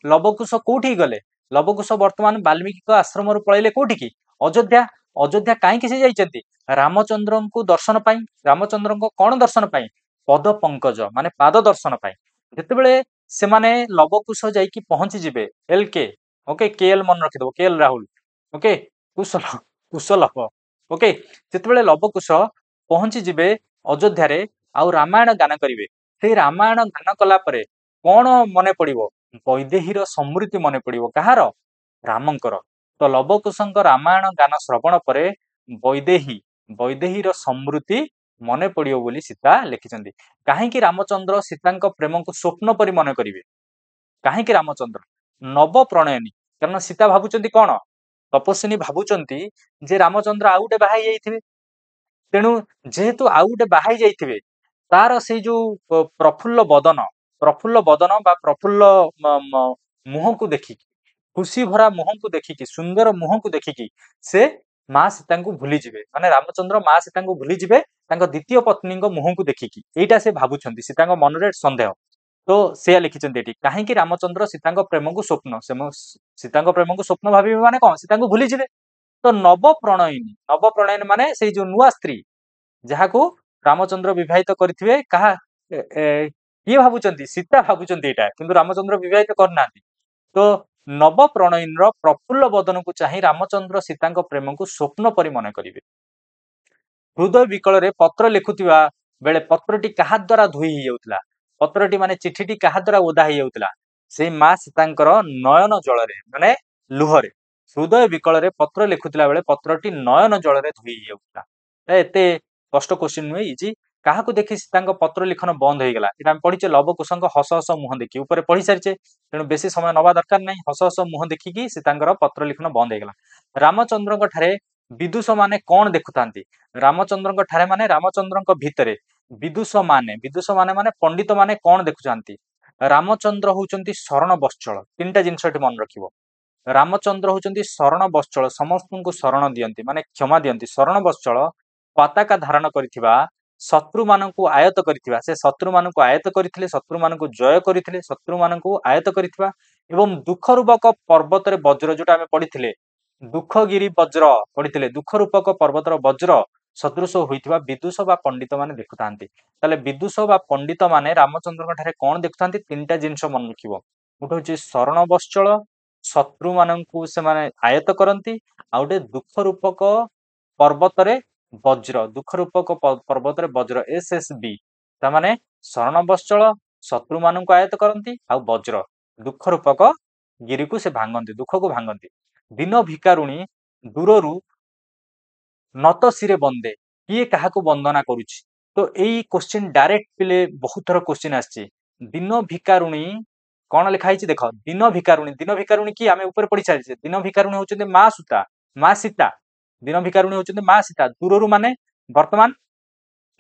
ଲବକୁଶ କୋଉଠିକି ଗଲେ? ଲବକୁଶ ବର୍ତ୍ତମାନ ବାଲ୍ମୀକିଙ୍କ ଆଶ୍ରମରୁ ପଳେଇଲେ କୋଉଠିକି? ଅଯୋଧ୍ୟା। ଅଯୋଧ୍ୟା କାହିଁକି ସେ ଯାଇଛନ୍ତି? ରାମଚନ୍ଦ୍ରଙ୍କୁ ଦର୍ଶନ ପାଇଁ। ରାମଚନ୍ଦ୍ରଙ୍କ କଣ ଦର୍ଶନ ପାଇଁ? ପଦ ପଙ୍କଜ ମାନେ ପାଦ ଦର୍ଶନ ପାଇଁ। ଯେତେବେଳେ ସେମାନେ ଲବକୁଶ ଯାଇକି ପହଞ୍ଚିଯିବେ, ଓକେ କେଏଲ ମନେ ରଖିଦବ, କେଏଲ ରାହୁଲ, ଓକେ କୁଶଲ ଓକେ। ଯେତେବେଳେ ଲବକୁଶ ପହଞ୍ଚିଯିବେ ଅଯୋଧ୍ୟାରେ, आउ रामायण गान करिवे से रामायण गान कला परे कोण मने पड़िबो वैदेहीर समृद्धि मने पड़िबो कहार रामंकर तो लवकुशଙ୍କ रामायण गान श्रवण परे वैदेहीर समृद्धि मने पड़िबो बोली सीता लिखिछन्ती काहेकि रामचंद्र सीताଙ୍କ प्रेमକୁ स्वप्न परि मने करिवे काहेकि रामचंद्र नव प्रणयनी कारण सीता भाबुचंती कोन तपस्विनी भाबुचंती जे रामचंद्र आउ गोटे बाहाई जाइथिबे तेणु जेहेतु आउ गोटे बाहाई जाइथिबे तार से जो प्रफुल्ल बदन बा प्रफुल्ल मुह को देखिकी खुशी भरा मुह को देखिकी सुंदर मुह को देखिकी से माँ सीता को भूली जिवे माने रामचंद्र माँ सीता को भूली जिवे द्वितीय पत्नी मुह को देखिकी एटा से भाबुछंती सीता मन रे संदेह तो से लिखिछन्ती एटी काहेकि रामचंद्र सीता प्रेम को स्वप्न से सीता प्रेम को स्वप्न भाबिबे माने कोन सीता को भूली जिवे तो नव प्रणयनी माने से जो नुआ स्त्री जहाको रामचंद्र विवाहित करथिबे कहा किए भाबुचंती सीता भाबुचंती एटा किंतु रामचंद्र विवाहित करनांती तो नव प्रणयीर प्रफुल्ल बदन को चाहि रामचंद्र सीता प्रेम को स्वप्न परि मन करिवे हृदय विकल रे पत्र लिखुतिबा बेले पत्रटी कहा द्वारा धोई हो जाउतला पत्रटी माने चिठीटी कहा द्वारा ओदा हो जाउतला से माँ सीतांकर नयन जल रे माने लुहरे हृदय विकल रे पत्र लिखुतिला बेले पत्रटी नयन जल रे धोई हो जाउतला एते कष्ट क्वेश्चन नुहे इजी क्या देखी सीता पत्र लिखन बंद हो गला ये पढ़ीचे लवकुश हस हस मुह देखी ऊपर पढ़ी सारी तेणु बेस समय नवा दरकार नहीं हस हस मुह देखिकी सीता पत्र लिखन बंद हो गला रामचंद्र ठारे विदुष माने कौन देखुता रामचंद्र ठारे माने रामचंद्र भितर विदुष माने माने पंडित माने कौन देखुं रामचंद्र होउचंती शरण बश्चल तीन टा जिनस मन रखिबो रामचंद्र होउचंती शरण बश्चल समस्त को शरण दियंती माने क्षमा दियंती शरण बश्चल पताका धारण करिथिबा शत्रु मानकु आयत करिथिबा से शत्रु मानकु आयत करिथिले शत्रु मानकु जय करिथिले शत्रु मानकु आयत करिथिबा एवं दुख रूपक पर्वत रे वज्र जोटा हमें पढ़िथिले दुखगिरी वज्र पढ़िथिले दुख रूपक पर्वतर वज्र सदृश होइथिबा विदुष बा पंडित माने देखुतांती ताले विदुष बा पंडित माने रामचंद्र ठारे कोन देखुतांती तीनटा जिंस मन रखिबो गोटे होची शरण बश्चल शत्रु मानकु से माने आयत करंती आ गोटे दुख रूपक पर्वत रे वज्र दुख रूपक पर्वत वज्र एसएसबी तामाने शरण बश्चल शत्रु मान आयत करती आ वज्र दुख रूपक गिरी को से भांगती दुख को भांगती दिन भिकारुणी दूररू नत सिरे बंदे किए क्या वंदना करुछि तो यही क्वेश्चन डायरेक्ट पिले बहुत थर क्वेश्चन आछि दिन भिकारुणी कौन लिखाई देख दिन भिकारुणी कि आम ऊपर पढ़ी सारी दिन भिकारुणी होउछन्ते माँ सीता दिन भिकारुणी होउछन्ते माँ सीता दूररू माने वर्तमान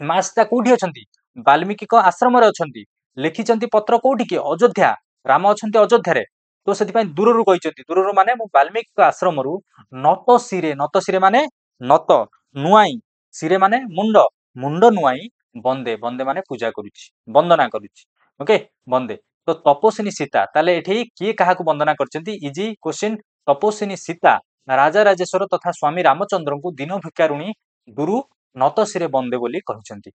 माँ सीता कोठी अछंती वाल्मीकि आश्रम रे अछंती लिखिचंती पत्र कोठी के अयोध्या राम अछंती अयोध्या रे तो सेति दूररू कहिचंती दूररू माने मु वाल्मीकि आश्रम रु नत सिरे माने नत नुआई सिरे माने मुंड मुंड नुआई बंदे बंदे माने पूजा करुछि वंदना करुछि ओके बंदे तो तपस्विनी सीता ताले एठी किए काहाकू वंदना करचंती इजी क्वेश्चन तपस्विनी सीता राजा राजेश्वर तथा स्वामी रामचंद्र को दिन भिकारुणी गुरु नत सिरे बंदे बोली कहचंती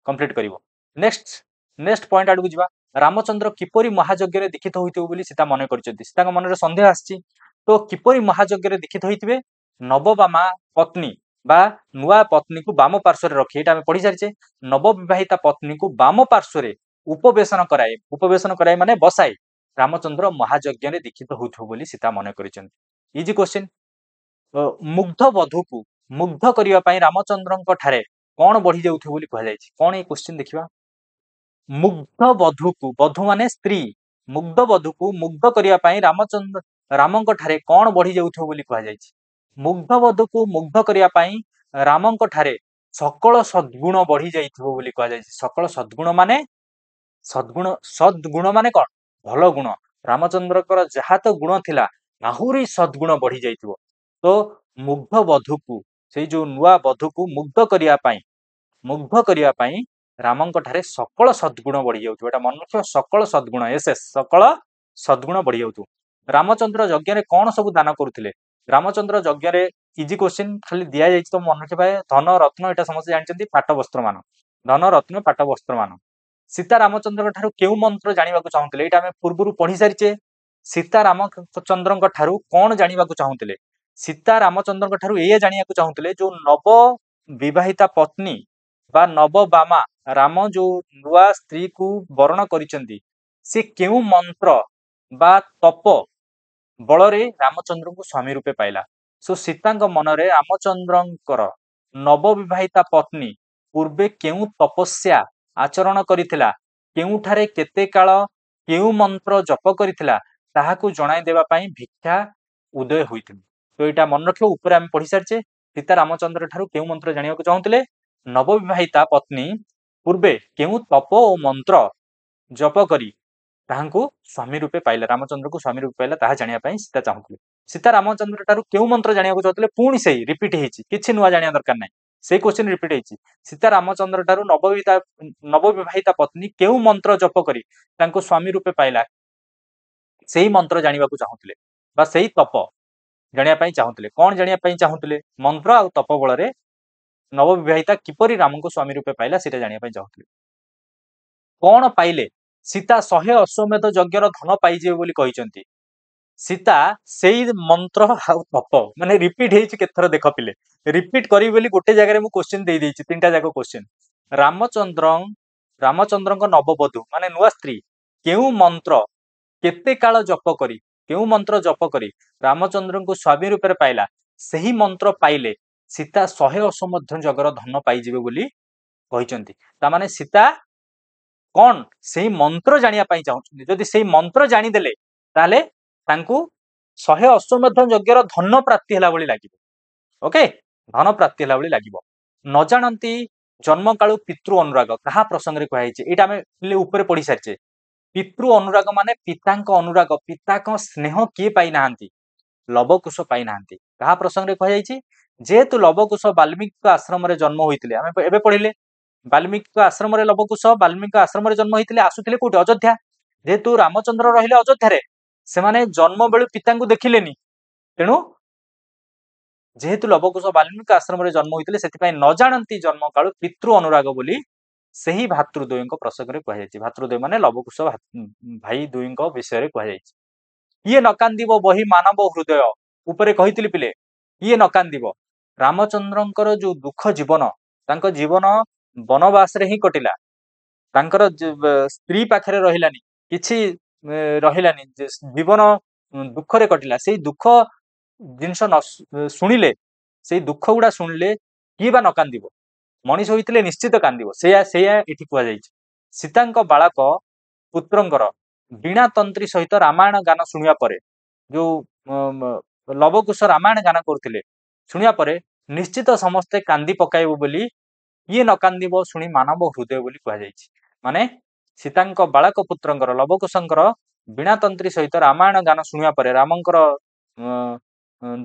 कंप्लीट करिवो नेक्स्ट पॉइंट आडू जिबा रामचंद्र किपरि महायज्ञ रे दीक्षित होइथिबो बोली सीता मने करचंती सीता मन रे संदेह आछि तो किपरि महायज्ञ रे दीक्षित होइथिबे नवबामा पत्नी बा नुआ पत्नी को बाम पार्श्व रे रखी एटा हम पढ़ी सारिचे नवविवाहिता पत्नी को बाम पार्श्व रे उपवेशन कराए माने बसाई रामचंद्र महायज्ञ रे दीक्षित होइथिबो बोली सीता मने करचंती इजी क्वेश्चन मुग्ध वधु को मुग्ध करिवा पई रामचंद्रଙ୍କ ठारे कोन बढ़ी जाउथि बोली कहै जायछि कोन ए क्वेश्चन देखिबा मुग्ध वधु को वधु माने स्त्री मुग्ध वधु को मुग्ध करिवा पई रामଙ୍କ ठारे कोन बढ़ी जाउथि बोली कहै जायछि मुग्ध वधु को मुग्ध करिवा पई रामଙ୍କ ठारे सकल सद्गुण बढ़ी जाइथिबो बोली कहै जायछि सकल सद्गुण माने सद्गुण माने कोन भलो गुण रामचंद्रकर जहा तो गुण थिला आहुरी सद्गुण बढ़ी जाइथिबो तो मुग्ध वधु को से जो नुआ वधु को मुग्ध करिया पाई रामଙ୍କ ठारे सकल सद्गुण बढ़ी जाउथु एटा मन रखियो सकल सद्गुण एसएस सकल सद्गुण बढ़ी जाउथु रामचंद्र यज्ञ रे कोन सब दान करुथिले रामचंद्र यज्ञ रे इजी क्वेश्चन खाली दिया जाइछि तो मन रखिबा धन रत्न एटा समस्त जानचंती पाट वस्त्र मान धन रत्न पाट वस्त्र मान सीता रामचंद्र ठारू केउ मंत्र जानिबाकू चाहुथिले एटा हम पूर्वरु पढ़ी सारिचे सीता रामचंद्र ठारू कोन जानिबाकू चाहुथिले सीता रामचंद्र ठारू ए जानिबाकू चाहुथिले जो नव विवाहिता पत्नी बा नवबामा राम जो नुआ स्त्री को वरण करिसेंती से केउ मंत्र बा तप बଳରେ ରାମଚନ୍ଦ୍ରଙ୍କୁ ସ୍ୱାମୀ ରୂପେ ପାଇଲା। ସୋ ସୀତାଙ୍କ ମନରେ ରାମଚନ୍ଦ୍ରଙ୍କର ନବବିବାହିତା ପତ୍ନୀ ପୂର୍ବେ କେଉଁ ତପସ୍ୟା ଆଚରଣ କରିଥିଲା, କେଉଁଠାରେ କେତେ କାଳ କେଉଁ ମନ୍ତ୍ର ଜପ କରିଥିଲା ତାହାକୁ ଜଣାଇ ଦେବା ପାଇଁ ଭିକ୍ଷା ଉଦୟ ହୋଇଥିଲେ। ତ ଏଇଟା ମନେ ରଖିବ, ଉପରେ ଆମେ ପଢି ସାରିଛେ ସୀତା ରାମଚନ୍ଦ୍ର ଠାରୁ କେଉଁ ମନ୍ତ୍ର ଜାଣିବାକୁ ଚାହୁଁଥିଲେ, ନବବିବାହିତା ପତ୍ନୀ ପୂର୍ବେ କେଉଁ ତପ ଓ ମନ୍ତ୍ର ଜପ କରି ତାହାଙ୍କୁ ସ୍ୱାମୀ ରୂପେ ପାଇଲା, ରାମଚନ୍ଦ୍ରକୁ ସ୍ୱାମୀ ରୂପେ ପାଇଲା ତାହା ଜାଣିବା ପାଇଁ ସୀତା ଚାହୁଁଥିଲେ। ସୀତା ରାମଚନ୍ଦ୍ର ଠାରୁ କେଉଁ ମନ୍ତ୍ର ଜାଣିବାକୁ ଚାହୁଁଥିଲେ, ପୁଣି ସେଇ ରିପିଟ ହେଇଛି, କିଛି ନୂଆ ଜାଣିବା ଦରକାର ନାହିଁ, ସେଇ କ୍ୱେଶ୍ଚିନ୍ ରିପିଟ ହେଇଛି। ସୀତା ରାମଚନ୍ଦ୍ର ଠାରୁ ନବବିବାହିତା ପତ୍ନୀ କେଉଁ ମନ୍ତ୍ର ଜପ କରି ତାଙ୍କୁ ସ୍ୱାମୀ ରୂପେ ପାଇଲା ସେଇ ମନ୍ତ୍ର ଜାଣିବାକୁ ଚାହୁଁଥିଲେ ବା ସେଇ ତପ ଜାଣିବା ପାଇଁ ଚାହୁଁଥିଲେ। କଣ ଜାଣିବା ପାଇଁ ଚାହୁଁଥିଲେ, ମନ୍ତ୍ର ଆଉ ତପ ବଳରେ ନବବିବାହିତା କିପରି ରାମଙ୍କୁ ସ୍ୱାମୀ ରୂପେ ପାଇଲା ସେଇଟା ଜାଣିବା ପାଇଁ ଚାହୁଁଥିଲେ। କଣ ପାଇଲେ, ସୀତା 100 ଅଶ୍ୱମେଧ ଯଜ୍ଞର ଧନ ପାଇଯିବେ ବୋଲି କହିଛନ୍ତି। ସୀତା ସେଇ ମନ୍ତ୍ର ଆଉ ତପ ମାନେ ରିପିଟ ହେଇଛି କେତେଥର ଦେଖ ପିଲେ, ରିପିଟ କରିବି ବୋଲି ଗୋଟେ ଜାଗାରେ ମୁଁ କ୍ୱେଶ୍ଚିନ୍ ଦେଇ ଦେଇଛି, ତିନିଟା ଯାକ କ୍ୱେଶ୍ଚିନ୍। ରାମଚନ୍ଦ୍ରଙ୍କ ନବବଧୂ ମାନେ ନୂଆ ସ୍ତ୍ରୀ କେଉଁ ମନ୍ତ୍ର କେତେ କାଳ ଜପ କରି କେଉଁ ମନ୍ତ୍ର ଜପ କରି ରାମଚନ୍ଦ୍ରଙ୍କୁ ସ୍ୱାମୀ ରୂପରେ ପାଇଲା, ସେହି ମନ୍ତ୍ର ପାଇଲେ ସୀତା 100 ଅଶ୍ୱମେଧ ଯଜ୍ଞର ଧନ ପାଇଯିବେ ବୋଲି କହିଛନ୍ତି। ତାମାନେ ସୀତା କଣ ସେଇ ମନ୍ତ୍ର ଜାଣିବା ପାଇଁ ଚାହୁଁଛନ୍ତି, ଯଦି ସେଇ ମନ୍ତ୍ର ଜାଣିଦେଲେ ତାହେଲେ ତାଙ୍କୁ 100 ଅଶ୍ୱମେଧ ଯଜ୍ଞର ଧନ ପ୍ରାପ୍ତି ହେଲା ଭଳି ଲାଗିବ। ଓକେ, ଧନ ପ୍ରାପ୍ତି ହେଲା ଭଳି ଲାଗିବ। ନ ଜାଣନ୍ତି ଜନ୍ମ କାଳୁ ପିତୃ ଅନୁରାଗ କାହା ପ୍ରସଙ୍ଗରେ କୁହାଯାଇଛି, ଏଇଟା ଆମେ ଉପରେ ପଢି ସାରିଛେ। ପିତୃ ଅନୁରାଗ ମାନେ ପିତାଙ୍କ ଅନୁରାଗ, ପିତାଙ୍କ ସ୍ନେହ କିଏ ପାଇନାହାନ୍ତି, ଲବକୁଶ ପାଇନାହାନ୍ତି। କାହା ପ୍ରସଙ୍ଗରେ କୁହାଯାଇଛି, ଯେହେତୁ ଲବକୁଶ ବାଲ୍ମୀକି ଆଶ୍ରମରେ ଜନ୍ମ ହୋଇଥିଲେ, ଆମେ ଏବେ ପଢିଲେ ବାଲ୍ମୀକି ଆଶ୍ରମରେ ଲବକୁଶ ବାଲ୍ମୀକି ଆଶ୍ରମରେ ଜନ୍ମ ହୋଇଥିଲେ, ଆସୁଥିଲେ କୋଉଠି, ଅଯୋଧ୍ୟା। ଯେହେତୁ ରାମଚନ୍ଦ୍ର ରହିଲେ ଅଯୋଧ୍ୟାରେ, ସେମାନେ ଜନ୍ମ ବେଳୁ ପିତାଙ୍କୁ ଦେଖିଲେନି, ତେଣୁ ଯେହେତୁ ଲବକୁଶ ବାଲ୍ମୀକି ଆଶ୍ରମରେ ଜନ୍ମ ହୋଇଥିଲେ ସେଥିପାଇଁ ନ ଜାଣନ୍ତି ଜନ୍ମ କାଳୁ ପିତୃ ଅନୁରାଗ ବୋଲି ସେହି ଭାତୃଦ୍ୱୟଙ୍କ ପ୍ରସଙ୍ଗରେ କୁହାଯାଇଛି। ଭାତୃଦ୍ୱୟ ମାନେ ଲବକୁଶ ଭାଇ ଦୁଇଙ୍କ ବିଷୟରେ କୁହାଯାଇଛି। କିଏ ନ କାନ୍ଦିବ ବହି ମାନବ ହୃଦୟ, ଉପରେ କହିଥିଲି ପିଲେ, କିଏ ନ କାନ୍ଦିବ, ରାମଚନ୍ଦ୍ରଙ୍କର ଯୋଉ ଦୁଃଖ ଜୀବନ, ତାଙ୍କ ଜୀବନ ବନବାସରେ ହିଁ କଟିଲା, ତାଙ୍କର ସ୍ତ୍ରୀ ପାଖରେ ରହିଲାନି, କିଛି ରହିଲାନି, ଜୀବନ ଦୁଃଖରେ କଟିଲା। ସେଇ ଦୁଃଖ ଜିନିଷ ଶୁଣିଲେ, ସେଇ ଦୁଃଖ ଗୁଡା ଶୁଣିଲେ କିଏ ବା ନ କାନ୍ଦିବ, ମଣିଷ ହୋଇଥିଲେ ନିଶ୍ଚିତ କାନ୍ଦିବ, ସେଇଆ ଏଠି କୁହାଯାଇଛି। ସୀତାଙ୍କ ବାଳକ ପୁତ୍ରଙ୍କର ବୀଣା ତନ୍ତ୍ରୀ ସହିତ ରାମାୟଣ ଗାନ ଶୁଣିବା ପରେ, ଯୋଉ ଲବକୁଶ ରାମାୟଣ ଗାନ କରୁଥିଲେ, ଶୁଣିବା ପରେ ନିଶ୍ଚିତ ସମସ୍ତେ କାନ୍ଦି ପକାଇବ ବୋଲି କିଏ ନ କାନ୍ଦିବ ଶୁଣି ମାନବ ହୃଦୟ ବୋଲି କୁହାଯାଇଛି। ମାନେ ସୀତାଙ୍କ ବାଳକ ପୁତ୍ରଙ୍କର ଲବକୁଶଙ୍କର ବୀଣା ତନ୍ତ୍ରୀ ସହିତ ରାମାୟଣ ଗାନ ଶୁଣିବା ପରେ, ରାମଙ୍କର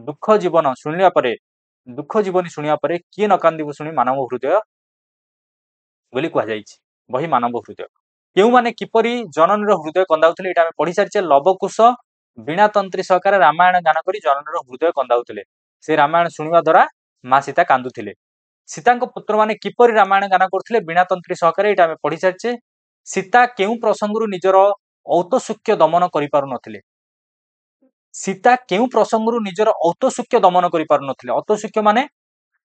ଦୁଃଖ ଜୀବନୀ ଶୁଣିବା ପରେ କିଏ ନ କାନ୍ଦିବ ଶୁଣି ମାନବ ହୃଦୟ ବୋଲି କୁହାଯାଇଛି। ବହି ମାନବ ହୃଦୟ। କେଉଁମାନେ କିପରି ଜନନୀର ହୃଦୟ କନ୍ଦାଉଥିଲେ, ଏଇଟା ଆମେ ପଢି ସାରିଛେ। ଲବକୁଶ ବୀଣା ତନ୍ତ୍ରୀ ସହକାରେ ରାମାୟଣ ଗାନ କରି ଜନନୀର ହୃଦୟ କନ୍ଦାଉଥିଲେ, ସେ ରାମାୟଣ ଶୁଣିବା ଦ୍ୱାରା ମା ସୀତା କାନ୍ଦୁଥିଲେ। ସୀତାଙ୍କ ପୁତ୍ରମାନେ କିପରି ରାମାୟଣ ଗାନ କରୁଥିଲେ ବୀଣା ତନ୍ତ୍ରୀ ସହକାରେ, ଏଇଟା ଆମେ ପଢି ସାରିଛେ। ସୀତା କେଉଁ ପ୍ରସଙ୍ଗରୁ ନିଜର ଔତସୁକ୍ୟ ଦମନ କରିପାରୁନଥିଲେ, ସୀତା କେଉଁ ପ୍ରସଙ୍ଗରୁ ନିଜର ଔତସୁକ୍ୟ ଦମନ କରିପାରୁନଥିଲେ। ଔତସୁକ୍ୟ ମାନେ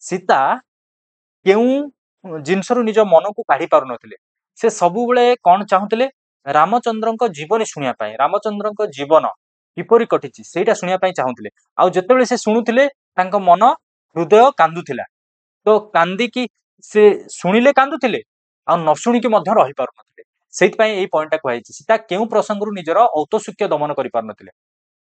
ସୀତା କେଉଁ ଜିନିଷରୁ ନିଜ ମନକୁ କାଢି ପାରୁନଥିଲେ, ସେ ସବୁବେଳେ କଣ ଚାହୁଁଥିଲେ, ରାମଚନ୍ଦ୍ରଙ୍କ ଜୀବନୀ ଶୁଣିବା ପାଇଁ, ରାମଚନ୍ଦ୍ରଙ୍କ ଜୀବନ କିପରି କଟିଛି ସେଇଟା ଶୁଣିବା ପାଇଁ ଚାହୁଁଥିଲେ। ଆଉ ଯେତେବେଳେ ସେ ଶୁଣୁଥିଲେ ତାଙ୍କ ମନ ହୃଦୟ କାନ୍ଦୁଥିଲା, ତ କାନ୍ଦିକି ସେ ଶୁଣିଲେ କାନ୍ଦୁଥିଲେ ଆଉ ନ ଶୁଣିକି ମଧ୍ୟ ରହିପାରୁନଥିଲେ। ସେଇଥିପାଇଁ ଏଇ ପଏଣ୍ଟଟା କୁହାଯାଇଛି, ସୀତା କେଉଁ ପ୍ରସଙ୍ଗରୁ ନିଜର ଔତସୁକ୍ୟ ଦମନ କରିପାରୁନଥିଲେ।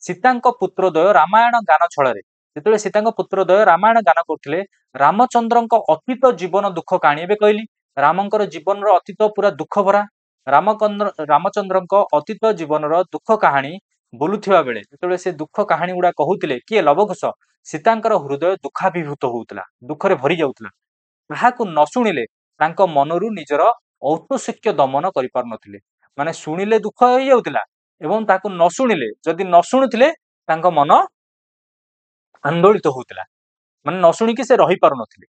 ସୀତାଙ୍କ ପୁତ୍ରଦ୍ୱୟ ରାମାୟଣ ଗାନ ଛଳରେ, ଯେତେବେଳେ ସୀତାଙ୍କ ପୁତ୍ରଦ୍ୱୟ ରାମାୟଣ ଗାନ କରୁଥିଲେ, ରାମଚନ୍ଦ୍ରଙ୍କ ଅତୀତ ଜୀବନ ଦୁଃଖ କାହାଣୀ, ଏବେ କହିଲି ରାମଙ୍କର ଜୀବନର ଅତୀତ ପୁରା ଦୁଃଖ ଭରା, ରାମଚନ୍ଦ୍ରଙ୍କ ଅତୀତ ଜୀବନର ଦୁଃଖ କାହାଣୀ ବୋଲୁଥିବା ବେଳେ ଯେତେବେଳେ ସେ ଦୁଃଖ କାହାଣୀ ଗୁଡା କହୁଥିଲେ, କିଏ ଲବକୁଶ, ସୀତାଙ୍କର ହୃଦୟ ଦୁଃଖାଭିଭୂତ ହଉଥିଲା, ଦୁଃଖରେ ଭରି ଯାଉଥିଲା। ତାହାକୁ ନ ଶୁଣିଲେ ତାଙ୍କ ମନରୁ ନିଜର ଔତସୁକ୍ୟ ଦମନ କରିପାରୁନଥିଲେ, ମାନେ ଶୁଣିଲେ ଦୁଃଖ ହେଇଯାଉଥିଲା ଏବଂ ତାକୁ ନ ଶୁଣିଲେ, ଯଦି ନ ଶୁଣୁଥିଲେ ତାଙ୍କ ମନ ଆନ୍ଦୋଳିତ ହଉଥିଲା, ମାନେ ନ ଶୁଣିକି ସେ ରହିପାରୁନଥିଲେ।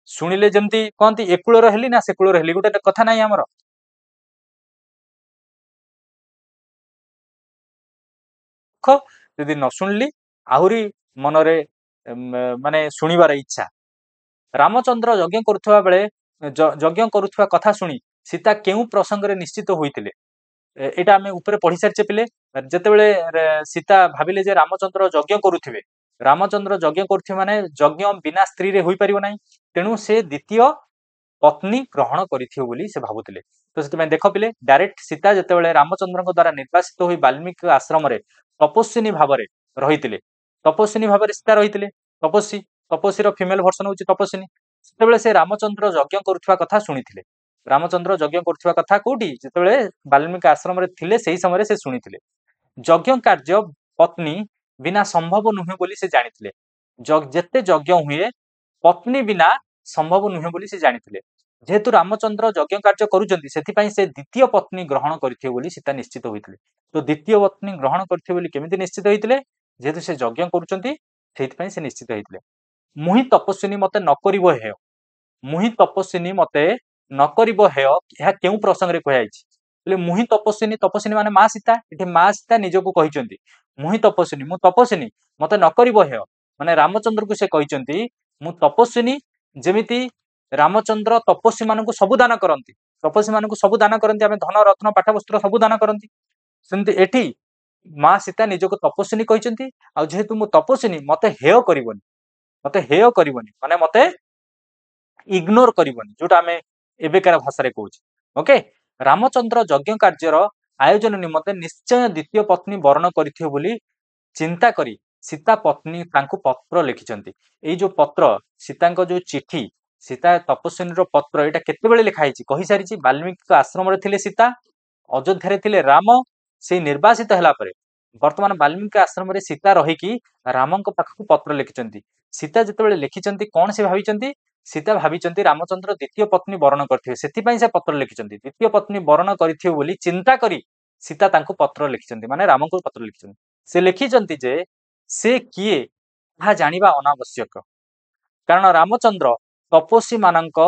ଶୁଣିଲେ ଯେମିତି କହନ୍ତି ଏ କୂଳର ହେଲି ନା ସେ କୂଳର ହେଲି, ଗୋଟେ କଥା ନାହିଁ ଆମର, ଯଦି ନ ଶୁଣିଲି ଆହୁରି ମନରେ ମାନେ ଶୁଣିବାର ଇଚ୍ଛା। ରାମଚନ୍ଦ୍ର ଯଜ୍ଞ କରୁଥିବା ବେଳେ ଯଜ୍ଞ କରୁଥିବା କଥା ଶୁଣି ସୀତା କେଉଁ ପ୍ରସଙ୍ଗରେ ନିଶ୍ଚିତ ହୋଇଥିଲେ? ଏଇଟା ଆମେ ଉପରେ ପଢି ସାରିଛେ ପିଲେ। ଯେତେବେଳେ ସୀତା ଭାବିଲେ ଯେ ରାମଚନ୍ଦ୍ର ଯଜ୍ଞ କରୁଥିବେ, ରାମଚନ୍ଦ୍ର ଯଜ୍ଞ କରୁଥିବେ ମାନେ ଯଜ୍ଞ ବିନା ସ୍ତ୍ରୀରେ ହୋଇପାରିବ ନାହିଁ, ତେଣୁ ସେ ଦ୍ୱିତୀୟ ପତ୍ନୀ ଗ୍ରହଣ କରିଥିବେ ବୋଲି ସେ ଭାବୁଥିଲେ। ତ ସେଥିପାଇଁ ଦେଖ ପିଲେ, ଡାଇରେକ୍ଟ ସୀତା ଯେତେବେଳେ ରାମଚନ୍ଦ୍ରଙ୍କ ଦ୍ୱାରା ନିର୍ବାସିତ ହୋଇ ବାଲ୍ମୀକି ଆଶ୍ରମରେ ତପସ୍ୱିନୀ ଭାବରେ ରହିଥିଲେ, ତପସ୍ୱିନୀ ଭାବରେ ସୀତା ରହିଥିଲେ, ତପସ୍ୱୀର ଫିମେଲ ଭର୍ସନ ହଉଛି ତପସ୍ୱିନୀ। ସେତେବେଳେ ସେ ରାମଚନ୍ଦ୍ର ଯଜ୍ଞ କରୁଥିବା କଥା ଶୁଣିଥିଲେ। ରାମଚନ୍ଦ୍ର ଯଜ୍ଞ କରୁଥିବା କଥା କୋଉଠି, ଯେତେବେଳେ ବାଲ୍ମୀକି ଆଶ୍ରମରେ ଥିଲେ ସେହି ସମୟରେ ସେ ଶୁଣିଥିଲେ। ଯଜ୍ଞ କାର୍ଯ୍ୟ ପତ୍ନୀ ବିନା ସମ୍ଭବ ନୁହେଁ ବୋଲି ସେ ଜାଣିଥିଲେ। ଯେତେ ଯଜ୍ଞ ହୁଏ ପତ୍ନୀ ବିନା ସମ୍ଭବ ନୁହେଁ ବୋଲି ସେ ଜାଣିଥିଲେ। ଯେହେତୁ ରାମଚନ୍ଦ୍ର ଯଜ୍ଞ କାର୍ଯ୍ୟ କରୁଛନ୍ତି, ସେଥିପାଇଁ ସେ ଦ୍ୱିତୀୟ ପତ୍ନୀ ଗ୍ରହଣ କରିଥିବେ ବୋଲି ସୀତା ନିଶ୍ଚିତ ହୋଇଥିଲେ। ତ ଦ୍ୱିତୀୟ ପତ୍ନୀ ଗ୍ରହଣ କରିଥିବେ ବୋଲି କେମିତି ନିଶ୍ଚିତ ହୋଇଥିଲେ? ଯେହେତୁ ସେ ଯଜ୍ଞ କରୁଛନ୍ତି, ସେଇଥିପାଇଁ ସେ ନିଶ୍ଚିତ ହୋଇଥିଲେ। ମୁହିଁ ତପସ୍ୱିନୀ ମତେ ନ କରିବ ହେୟ, ମୁହିଁ ତପସ୍ୱିନୀ ମତେ ନ କରିବ ହେୟ, ଏହା କେଉଁ ପ୍ରସଙ୍ଗରେ କୁହାଯାଇଛି? ମୁହିଁ ତପସ୍ୱିନୀ, ତପସ୍ୱିନୀ ମାନେ ମା ସୀତା। ଏଠି ମା ସୀତା ନିଜକୁ କହିଛନ୍ତି ମୁହିଁ ତପସ୍ୱିନୀ, ମୁଁ ତପସ୍ୱିନୀ, ମତେ ନ କରିବ ହେୟ, ମାନେ ରାମଚନ୍ଦ୍ରକୁ ସେ କହିଛନ୍ତି ମୁଁ ତପସ୍ୱିନୀ। ଯେମିତି ରାମଚନ୍ଦ୍ର ତପସ୍ୱୀ ମାନଙ୍କୁ ସବୁ ଦାନ କରନ୍ତି, ତପସ୍ୱୀ ମାନଙ୍କୁ ସବୁ ଦାନ କରନ୍ତି, ଆମେ ଧନ ରତ୍ନ ପାଠ ବସ୍ତ୍ର ସବୁ ଦାନ କରନ୍ତି, ସେମିତି ଏଠି ମା ସୀତା ନିଜକୁ ତପସ୍ୱିନୀ କହିଛନ୍ତି। ଆଉ ଯେହେତୁ ମୁଁ ତପସ୍ୱିନୀ, ମତେ ହେୟ କରିବନି, ମତେ ହେୟ କରିବନି ମାନେ ମତେ ଇଗ୍ନୋର କରିବନି, ଯୋଉଟା ଆମେ ଏବେକାର ଭାଷାରେ କହୁଛେ। ଓକେ, ରାମଚନ୍ଦ୍ର ଯଜ୍ଞ କାର୍ଯ୍ୟର ଆୟୋଜନ ନିମନ୍ତେ ନିଶ୍ଚୟ ଦ୍ୱିତୀୟ ପତ୍ନୀ ବରଣ କରିଥିବେ ବୋଲି ଚିନ୍ତା କରି ସୀତା ପତ୍ନୀ ତାଙ୍କୁ ପତ୍ର ଲେଖିଛନ୍ତି। ଏଇ ଯୋଉ ପତ୍ର, ସୀତାଙ୍କ ଯୋଉ ଚିଠି, ସୀତା ତପସ୍ୱିନୀର ପତ୍ର, ଏଇଟା କେତେବେଳେ ଲେଖା ହେଇଛି କହିସାରିଛି। ବାଲ୍ମୀକି ଆଶ୍ରମରେ ଥିଲେ ସୀତା, ଅଯୋଧ୍ୟାରେ ଥିଲେ ରାମ, ସେଇ ନିର୍ବାସିତ ହେଲା ପରେ ବର୍ତ୍ତମାନ ବାଲ୍ମୀକି ଆଶ୍ରମରେ ସୀତା ରହିକି ରାମଙ୍କ ପାଖକୁ ପତ୍ର ଲେଖିଛନ୍ତି। ସୀତା ଯେତେବେଳେ ଲେଖିଛନ୍ତି, କଣ ସେ ଭାବିଛନ୍ତି? ସୀତା ଭାବିଛନ୍ତି ରାମଚନ୍ଦ୍ର ଦ୍ୱିତୀୟ ପତ୍ନୀ ବରଣ କରିଥିବେ, ସେଥିପାଇଁ ସେ ପତ୍ର ଲେଖିଛନ୍ତି। ଦ୍ୱିତୀୟ ପତ୍ନୀ ବରଣ କରିଥିବେ ବୋଲି ଚିନ୍ତା କରି ସୀତା ତାଙ୍କୁ ପତ୍ର ଲେଖିଛନ୍ତି, ମାନେ ରାମଙ୍କୁ ପତ୍ର ଲେଖିଛନ୍ତି। ସେ ଲେଖିଛନ୍ତି ଯେ ସେ କିଏ ତାହା ଜାଣିବା ଅନାବଶ୍ୟକ, କାରଣ ରାମଚନ୍ଦ୍ର ତପସ୍ୱୀ ମାନଙ୍କ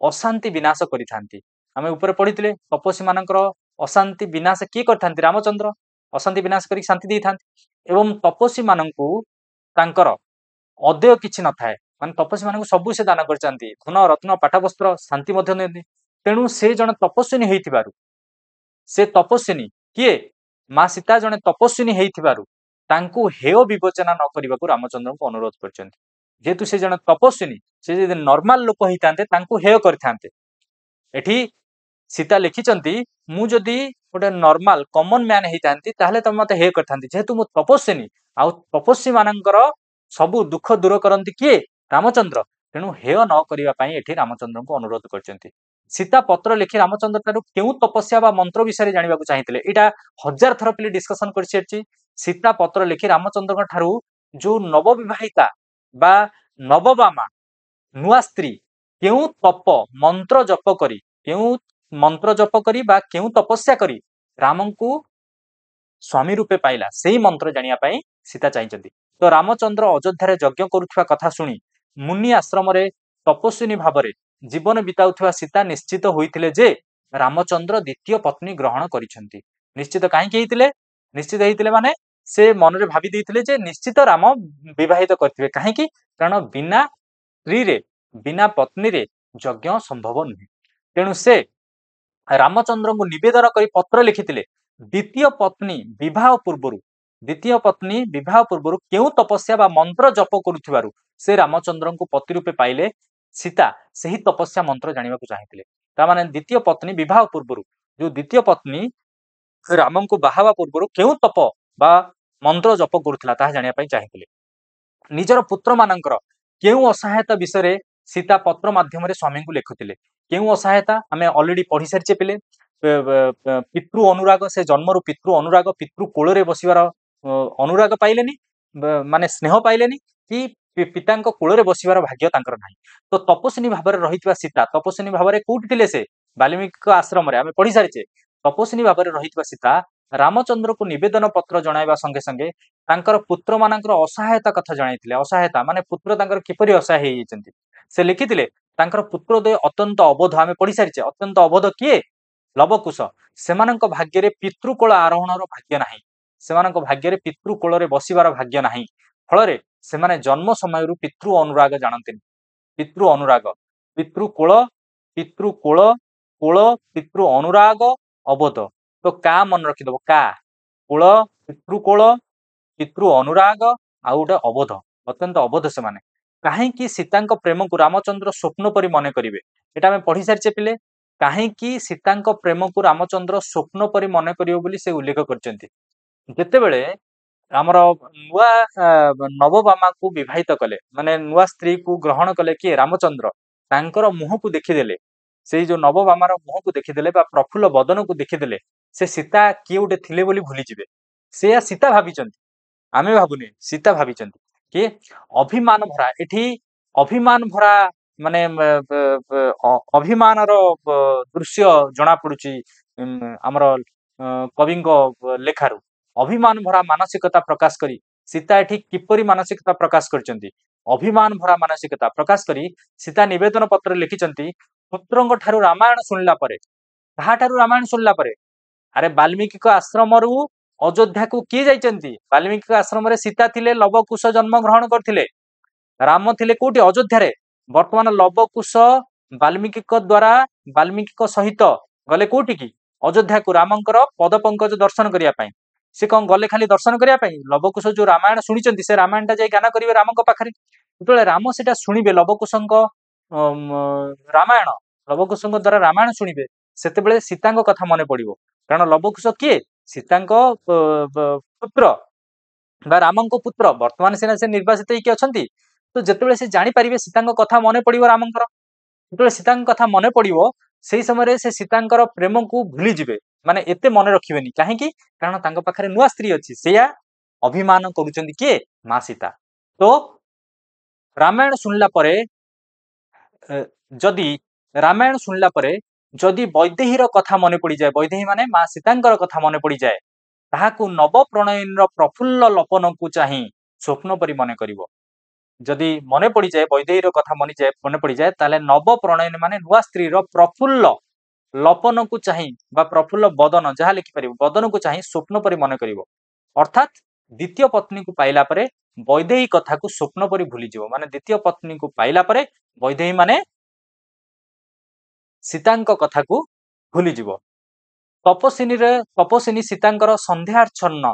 ଅଶାନ୍ତି ବିନାଶ କରିଥାନ୍ତି। ଆମେ ଉପରେ ପଢିଥିଲେ ତପସ୍ୱୀ ମାନଙ୍କର ଅଶାନ୍ତି ବିନାଶ କିଏ କରିଥାନ୍ତି? ରାମଚନ୍ଦ୍ର ଅଶାନ୍ତି ବିନାଶ କରି ଶାନ୍ତି ଦେଇଥାନ୍ତି। ଏବଂ ତପସ୍ୱୀ ମାନଙ୍କୁ ତାଙ୍କର ଅଦେୟ କିଛି ନଥାଏ, ମାନେ ତପସ୍ୱୀ ମାନଙ୍କୁ ସବୁ ସେ ଦାନ କରିଥାନ୍ତି, ଧନ ରତ୍ନ ପାଠ ବସ୍ତ୍ର ଶାନ୍ତି ମଧ୍ୟ ଦିଅନ୍ତି। ତେଣୁ ସେ ଜଣେ ତପସ୍ୱିନୀ ହେଇଥିବାରୁ, ସେ ତପସ୍ୱିନୀ କିଏ? ମା ସୀତା ଜଣେ ତପସ୍ୱିନୀ ହେଇଥିବାରୁ ତାଙ୍କୁ ହେୟ ବିବେଚନା ନ କରିବାକୁ ରାମଚନ୍ଦ୍ରଙ୍କୁ ଅନୁରୋଧ କରିଛନ୍ତି। ଯେହେତୁ ସେ ଜଣେ ତପସ୍ୱିନୀ, ସେ ଯଦି ନର୍ମାଲ ଲୋକ ହେଇଥାନ୍ତେ ତାଙ୍କୁ ହେୟ କରିଥାନ୍ତେ। ଏଠି ସୀତା ଲେଖିଛନ୍ତି ମୁଁ ଯଦି ଗୋଟେ ନର୍ମାଲ କମନ ମ୍ୟାନ ହେଇଥାନ୍ତି ତାହେଲେ ତମେ ମତେ ହେୟ କରିଥାନ୍ତି, ଯେହେତୁ ମୁଁ ତପସ୍ୱିନୀ, ଆଉ ତପସ୍ୱୀ ମାନଙ୍କର ସବୁ ଦୁଃଖ ଦୂର କରନ୍ତି କିଏ? ରାମଚନ୍ଦ୍ର। ତେଣୁ ହେୟ ନ କରିବା ପାଇଁ ଏଠି ରାମଚନ୍ଦ୍ରଙ୍କୁ ଅନୁରୋଧ କରିଛନ୍ତି। ସୀତା ପତ୍ର ଲେଖି ରାମଚନ୍ଦ୍ର ଠାରୁ କେଉଁ ତପସ୍ୟା ବା ମନ୍ତ୍ର ବିଷୟରେ ଜାଣିବାକୁ ଚାହିଁଥିଲେ? ଏଇଟା 1000 ଥର ପିଲେ ଡିସ୍କସନ କରିସାରିଛି। ସୀତା ପତ୍ର ଲେଖି ରାମଚନ୍ଦ୍ରଙ୍କ ଠାରୁ ଯୋଉ ନବବିବାହିତା ବା ନବବାମା ନୂଆ ସ୍ତ୍ରୀ କେଉଁ ତପ ମନ୍ତ୍ର ଜପ କରି, କେଉଁ ମନ୍ତ୍ର ଜପ କରି ବା କେଉଁ ତପସ୍ୟା କରି ରାମଙ୍କୁ ସ୍ୱାମୀ ରୂପେ ପାଇଲା, ସେଇ ମନ୍ତ୍ର ଜାଣିବା ପାଇଁ ସୀତା ଚାହିଁଛନ୍ତି। ତ ରାମଚନ୍ଦ୍ର ଅଯୋଧ୍ୟାରେ ଯଜ୍ଞ କରୁଥିବା କଥା ଶୁଣି ମୁନି ଆଶ୍ରମରେ ତପସ୍ୱିନୀ ଭାବରେ ଜୀବନ ବିତାଉଥିବା ସୀତା ନିଶ୍ଚିତ ହୋଇଥିଲେ ଯେ ରାମଚନ୍ଦ୍ର ଦ୍ୱିତୀୟ ପତ୍ନୀ ଗ୍ରହଣ କରିଛନ୍ତି। ନିଶ୍ଚିତ କାହିଁକି ହେଇଥିଲେ? ନିଶ୍ଚିତ ହେଇଥିଲେ ମାନେ ସେ ମନରେ ଭାବି ଦେଇଥିଲେ ଯେ ନିଶ୍ଚିତ ରାମ ବିବାହିତ କରିଥିବେ। କାହିଁକି? କାରଣ ବିନା ସ୍ତ୍ରୀରେ, ବିନା ପତ୍ନୀରେ ଯଜ୍ଞ ସମ୍ଭବ ନୁହେଁ। ତେଣୁ ସେ ରାମଚନ୍ଦ୍ରଙ୍କୁ ନିବେଦନ କରି ପତ୍ର ଲେଖିଥିଲେ ଦ୍ୱିତୀୟ ପତ୍ନୀ ବିବାହ ପୂର୍ବରୁ, ଦ୍ୱିତୀୟ ପତ୍ନୀ ବିବାହ ପୂର୍ବରୁ କେଉଁ ତପସ୍ୟା ବା ମନ୍ତ୍ର ଜପ କରୁଥିବାରୁ ସେ ରାମଚନ୍ଦ୍ରଙ୍କୁ ପତି ରୂପେ ପାଇଲେ, ସୀତା ସେହି ତପସ୍ୟା ମନ୍ତ୍ର ଜାଣିବାକୁ ଚାହିଁଥିଲେ। ତାମାନେ ଦ୍ୱିତୀୟ ପତ୍ନୀ ବିବାହ ପୂର୍ବରୁ, ଯୋଉ ଦ୍ୱିତୀୟ ପତ୍ନୀ ରାମଙ୍କୁ ବାହା ହେବା ପୂର୍ବରୁ କେଉଁ ତପ ବା ମନ୍ତ୍ର ଜପ କରୁଥିଲା ତାହା ଜାଣିବା ପାଇଁ ଚାହିଁଥିଲେ। ନିଜର ପୁତ୍ର ମାନଙ୍କର କେଉଁ ଅସହାୟତା ବିଷୟରେ ସୀତା ପତ୍ର ମାଧ୍ୟମରେ ସ୍ୱାମୀଙ୍କୁ ଲେଖୁଥିଲେ? କେଉଁ ଅସହାୟତା ଆମେ ଅଲରେଡି ପଢି ସାରିଛେ ପିଲେ। ପିତୃ ଅନୁରାଗ, ସେ ଜନ୍ମରୁ ପିତୃ ଅନୁରାଗ, ପିତୃ କୋଳରେ ବସିବାର ଅନୁରାଗ ପାଇଲେନି, ମାନେ ସ୍ନେହ ପାଇଲେନି, କି ପିତାଙ୍କ କୋଳରେ ବସିବାର ଭାଗ୍ୟ ତାଙ୍କର ନାହିଁ। ତ ତପସ୍ୱିନୀ ଭାବରେ ରହିଥିବା ସୀତା, ତପସ୍ୱିନୀ ଭାବରେ କୋଉଠି ଥିଲେ ସେ? ବାଲ୍ମୀକି ଆଶ୍ରମରେ ଆମେ ପଢି ସାରିଛେ। ତପସ୍ୱିନୀ ଭାବରେ ରହିଥିବା ସୀତା ରାମଚନ୍ଦ୍ରକୁ ନିବେଦନ ପତ୍ର ଜଣାଇବା ସଙ୍ଗେ ସଙ୍ଗେ ତାଙ୍କର ପୁତ୍ର ମାନଙ୍କର ଅସହାୟତା କଥା ଜଣାଇଥିଲେ। ଅସହାୟତା ମାନେ ପୁତ୍ର ତାଙ୍କର କିପରି ଅସହାୟ ହେଇଯାଇଛନ୍ତି ସେ ଲେଖିଥିଲେ। ତାଙ୍କର ପୁତ୍ରୋଦୟ ଅତ୍ୟନ୍ତ ଅବୋଧ, ଆମେ ପଢି ସାରିଛେ। ଅତ୍ୟନ୍ତ ଅବୋଧ କିଏ? ଲବକୁଶ। ସେମାନଙ୍କ ଭାଗ୍ୟରେ ପିତୃକୋଳ ଆରୋହଣର ଭାଗ୍ୟ ନାହିଁ, ସେମାନଙ୍କ ଭାଗ୍ୟରେ ପିତୃକୋଳରେ ବସିବାର ଭାଗ୍ୟ ନାହିଁ। ଫଳରେ ସେମାନେ ଜନ୍ମ ସମୟରୁ ପିତୃ ଅନୁରାଗ ଜାଣନ୍ତିନି। ପିତୃ ଅନୁରାଗ, ପିତୃକୋଳ, ପିତୃ କୋଳ କୋଳ ପିତୃ ଅନୁରାଗ ଅବୋଧ। ତ କା ମନେ ରଖିଦବ କା କୋଳ ପିତୃ କୋଳ ପିତୃ ଅନୁରାଗ ଆଉ ଗୋଟେ ଅବୋଧ ଅତ୍ୟନ୍ତ ଅବୋଧ ସେମାନେ। କାହିଁକି ସୀତାଙ୍କ ପ୍ରେମକୁ ରାମଚନ୍ଦ୍ର ସ୍ୱପ୍ନ ପରି ମନେ କରିବେ ଏଟା ଆମେ ପଢି ସାରିଛେ ପିଲେ। କାହିଁକି ସୀତାଙ୍କ ପ୍ରେମକୁ ରାମଚନ୍ଦ୍ର ସ୍ୱପ୍ନ ପରି ମନେ କରିବେ ବୋଲି ସେ ଉଲ୍ଲେଖ କରିଛନ୍ତି। ଯେତେବେଳେ ଆମର ନୂଆ ନବବାମାକୁ ବିବାହିତ କଲେ ମାନେ ନୂଆ ସ୍ତ୍ରୀକୁ ଗ୍ରହଣ କଲେ କିଏ ରାମଚନ୍ଦ୍ର ତାଙ୍କର ମୁହଁକୁ ଦେଖିଦେଲେ ସେଇ ଯୋଉ ନବବାମାର ମୁହଁକୁ ଦେଖିଦେଲେ ବା ପ୍ରଫୁଲ୍ଲ ବଦନକୁ ଦେଖିଦେଲେ ସେ ସୀତା କିଏ ଗୋଟେ ଥିଲେ ବୋଲି ଭୁଲିଯିବେ। ସେୟା ସୀତା ଭାବିଛନ୍ତି ଆମେ ଭାବୁନି ସୀତା ଭାବିଛନ୍ତି କି ଅଭିମାନ ଭରା ଏଠି ଅଭିମାନ ଭରା ମାନେ ଅଭିମାନର ଦୃଶ୍ୟ ଜଣା ପଡୁଛି ଆମର କବିଙ୍କ ଲେଖାରୁ ଅଭିମାନ ଭରା ମାନସିକତା ପ୍ରକାଶ କରି ସୀତା ଏଠି କିପରି ମାନସିକତା ପ୍ରକାଶ କରିଛନ୍ତି ଅଭିମାନ ଭରା ମାନସିକତା ପ୍ରକାଶ କରି ସୀତା ନିବେଦନ ପତ୍ରରେ ଲେଖିଛନ୍ତି ପୁତ୍ରଙ୍କ ଠାରୁ ରାମାୟଣ ଶୁଣିଲା ପରେ କାହାଠାରୁ ରାମାୟଣ ଶୁଣିଲା ପରେ ଆରେ ବାଲ୍ମୀକିଙ୍କ ଆଶ୍ରମରୁ ଅଯୋଧ୍ୟାକୁ କିଏ ଯାଇଛନ୍ତି ବାଲ୍ମୀକିଙ୍କ ଆଶ୍ରମରେ ସୀତା ଥିଲେ ଲବକୁଶ ଜନ୍ମ ଗ୍ରହଣ କରିଥିଲେ ରାମ ଥିଲେ କୋଉଠି ଅଯୋଧ୍ୟାରେ ବର୍ତ୍ତମାନ ଲବକୁଶ ବାଲ୍ମୀକିଙ୍କ ଦ୍ଵାରା ବାଲ୍ମୀକିଙ୍କ ସହିତ ଗଲେ କୋଉଠିକି ଅଯୋଧ୍ୟାକୁ ରାମଙ୍କର ପଦ ପଙ୍କଜ ଦର୍ଶନ କରିବା ପାଇଁ ସେ କଣ ଗଲେ ଖାଲି ଦର୍ଶନ କରିବା ପାଇଁ ଲବକୁଶ ଯୋଉ ରାମାୟଣ ଶୁଣିଛନ୍ତି ସେ ରାମାୟଣଟା ଯାଇ ଗାନ କରିବେ ରାମଙ୍କ ପାଖରେ ଯେତେବେଳେ ରାମ ସେଟା ଶୁଣିବେ ଲବକୁଶଙ୍କ ରାମାୟଣ ଲବକୁଶଙ୍କ ଦ୍ଵାରା ରାମାୟଣ ଶୁଣିବେ ସେତେବେଳେ ସୀତାଙ୍କ କଥା ମନେ ପଡିବ କାରଣ ଲବକୁଶ କିଏ ସୀତାଙ୍କ ପୁତ୍ର ବା ରାମଙ୍କ ପୁତ୍ର ବର୍ତ୍ତମାନ ସିନା ସେ ନିର୍ବାସିତ ହେଇକି ଅଛନ୍ତି ତ ଯେତେବେଳେ ସେ ଜାଣିପାରିବେ ସୀତାଙ୍କ କଥା ମନେ ପଡିବ ରାମଙ୍କର ଯେତେବେଳେ ସୀତାଙ୍କ କଥା ମନେ ପଡିବ ସେଇ ସମୟରେ ସେ ସୀତାଙ୍କର ପ୍ରେମକୁ ଭୁଲିଯିବେ ମାନେ ଏତେ ମନେ ରଖିବେନି କାହିଁକି କାରଣ ତାଙ୍କ ପାଖରେ ନୂଆ ସ୍ତ୍ରୀ ଅଛି ସେଇଆ ଅଭିମାନ କରୁଛନ୍ତି କିଏ ମା ସୀତା। ତ ରାମାୟଣ ଶୁଣିଲା ପରେ ଯଦି ରାମାୟଣ ଶୁଣିଲା ପରେ ଯଦି ବୈଦେହୀର କଥା ମନେ ପଡିଯାଏ ବୈଦେହୀ ମାନେ ମା ସୀତାଙ୍କର କଥା ମନେ ପଡିଯାଏ ତାହାକୁ ନବ ପ୍ରଣୟନର ପ୍ରଫୁଲ୍ଲ ଲପନକୁ ଚାହିଁ ସ୍ୱପ୍ନ ପରି ମନେ କରିବ ଯଦି ମନେ ପଡିଯାଏ ବୈଦେହୀର କଥା ମନେ ପଡିଯାଏ ତାହେଲେ ନବ ପ୍ରଣୟନ ମାନେ ନୂଆ ସ୍ତ୍ରୀର ପ୍ରଫୁଲ୍ଲ ଲପନକୁ ଚାହିଁ ବା ପ୍ରଫୁଲ୍ଲ ବଦନ ଯାହା ଲେଖିପାରିବ ବଦନକୁ ଚାହିଁ ସ୍ୱପ୍ନ ପରି ମନେ କରିବ ଅର୍ଥାତ୍ ଦ୍ୱିତୀୟ ପତ୍ନୀକୁ ପାଇଲା ପରେ ବୈଦେହୀ କଥାକୁ ସ୍ୱପ୍ନ ପରି ଭୁଲିଯିବ ମାନେ ଦ୍ୱିତୀୟ ପତ୍ନୀକୁ ପାଇଲା ପରେ ବୈଦେହୀ ମାନେ ସୀତାଙ୍କ କଥାକୁ ଭୁଲିଯିବ। ତପସ୍ୱିନୀ ସୀତାଙ୍କର ସନ୍ଧ୍ୟାଚ୍ଛନ୍ନ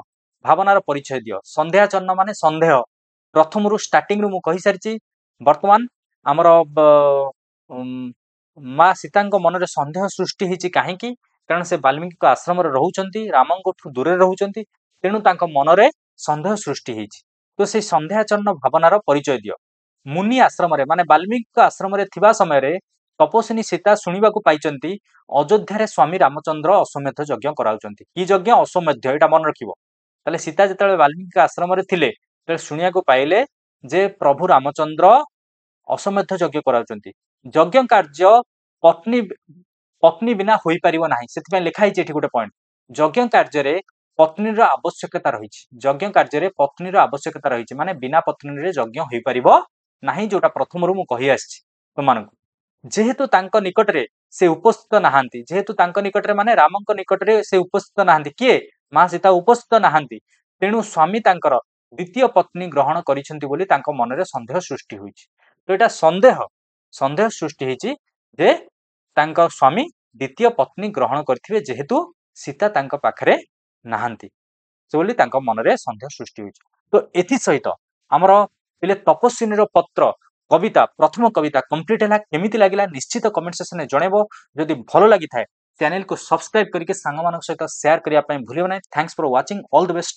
ଭାବନାର ପରିଚୟ ଦିଅ ସନ୍ଧ୍ୟାଚ୍ଛନ୍ନ ମାନେ ସନ୍ଦେହ ପ୍ରଥମରୁ ଷ୍ଟାର୍ଟିଂରୁ ମୁଁ କହିସାରିଛି ବର୍ତ୍ତମାନ ଆମର ମା ସୀତାଙ୍କ ମନରେ ସନ୍ଦେହ ସୃଷ୍ଟି ହେଇଛି କାହିଁକି କାରଣ ସେ ବାଲ୍ମୀକିଙ୍କ ଆଶ୍ରମରେ ରହୁଛନ୍ତି ରାମଙ୍କଠୁ ଦୂରରେ ରହୁଛନ୍ତି ତେଣୁ ତାଙ୍କ ମନରେ ସନ୍ଦେହ ସୃଷ୍ଟି ହେଇଛି ତ ସେଇ ସନ୍ଧ୍ୟାଚ୍ଛନ୍ନ ଭାବନାର ପରିଚୟ ଦିଅ ମୁନି ଆଶ୍ରମରେ ମାନେ ବାଲ୍ମୀକିଙ୍କ ଆଶ୍ରମରେ ଥିବା ସମୟରେ ତପସ୍ୱିନୀ ସୀତା ଶୁଣିବାକୁ ପାଇଛନ୍ତି ଅଯୋଧ୍ୟାରେ ସ୍ୱାମୀ ରାମଚନ୍ଦ୍ର ଅଶ୍ୱମେଧ ଯଜ୍ଞ କରାଉଛନ୍ତି କି ଯଜ୍ଞ ଅଶ୍ୱମେଧ ଏଇଟା ମନେ ରଖିବ ତାହେଲେ ସୀତା ଯେତେବେଳେ ବାଲ୍ମୀକି ଆଶ୍ରମରେ ଥିଲେ ସେତେବେଳେ ଶୁଣିବାକୁ ପାଇଲେ ଯେ ପ୍ରଭୁ ରାମଚନ୍ଦ୍ର ଅଶ୍ୱମେଧ ଯଜ୍ଞ କରାଉଛନ୍ତି ଯଜ୍ଞ କାର୍ଯ୍ୟ ପତ୍ନୀ ବିନା ହୋଇପାରିବ ନାହିଁ ସେଥିପାଇଁ ଲେଖା ହେଇଛି ଏଠି ଗୋଟେ ପଏଣ୍ଟ ଯଜ୍ଞ କାର୍ଯ୍ୟରେ ପତ୍ନୀର ଆବଶ୍ୟକତା ରହିଛି ଯଜ୍ଞ କାର୍ଯ୍ୟରେ ପତ୍ନୀର ଆବଶ୍ୟକତା ରହିଛି ମାନେ ବିନା ପତ୍ନୀରେ ଯଜ୍ଞ ହୋଇପାରିବ ନାହିଁ ଯୋଉଟା ପ୍ରଥମରୁ ମୁଁ କହି ଆସିଛି ତୁମମାନଙ୍କୁ ଯେହେତୁ ତାଙ୍କ ନିକଟରେ ସେ ଉପସ୍ଥିତ ନାହାନ୍ତି ଯେହେତୁ ତାଙ୍କ ନିକଟରେ ମାନେ ରାମଙ୍କ ନିକଟରେ ସେ ଉପସ୍ଥିତ ନାହାନ୍ତି କିଏ ମା ସୀତା ଉପସ୍ଥିତ ନାହାନ୍ତି ତେଣୁ ସ୍ୱାମୀ ତାଙ୍କର ଦ୍ୱିତୀୟ ପତ୍ନୀ ଗ୍ରହଣ କରିଛନ୍ତି ବୋଲି ତାଙ୍କ ମନରେ ସନ୍ଦେହ ସୃଷ୍ଟି ହୋଇଛି ତ ଏଇଟା ସନ୍ଦେହ ସୃଷ୍ଟି ହେଇଛି ଯେ ତାଙ୍କ ସ୍ୱାମୀ ଦ୍ୱିତୀୟ ପତ୍ନୀ ଗ୍ରହଣ କରିଥିବେ ଯେହେତୁ ସୀତା ତାଙ୍କ ପାଖରେ ନାହାନ୍ତି ବୋଲି ତାଙ୍କ ମନରେ ସନ୍ଦେହ ସୃଷ୍ଟି ହୋଇଛି। ତ ଏଥିସହିତ ଆମର ପିଲେ ତପସ୍ୱିନୀର ପତ୍ର କବିତା ପ୍ରଥମ କବିତା କମ୍ପ୍ଲିଟ ହେଲା କେମିତି ଲାଗିଲା ନିଶ୍ଚିତ କମେଣ୍ଟ ସେକ୍ସନରେ ଜଣେଇବ ଯଦି ଭଲ ଲାଗିଥାଏ ଚ୍ୟାନେଲକୁ ସବସ୍କ୍ରାଇବ କରିକି ସାଙ୍ଗମାନଙ୍କ ସହିତ ସେୟାର କରିବା ପାଇଁ ଭୁଲିବ ନାହିଁ। Thanks for watching all the best.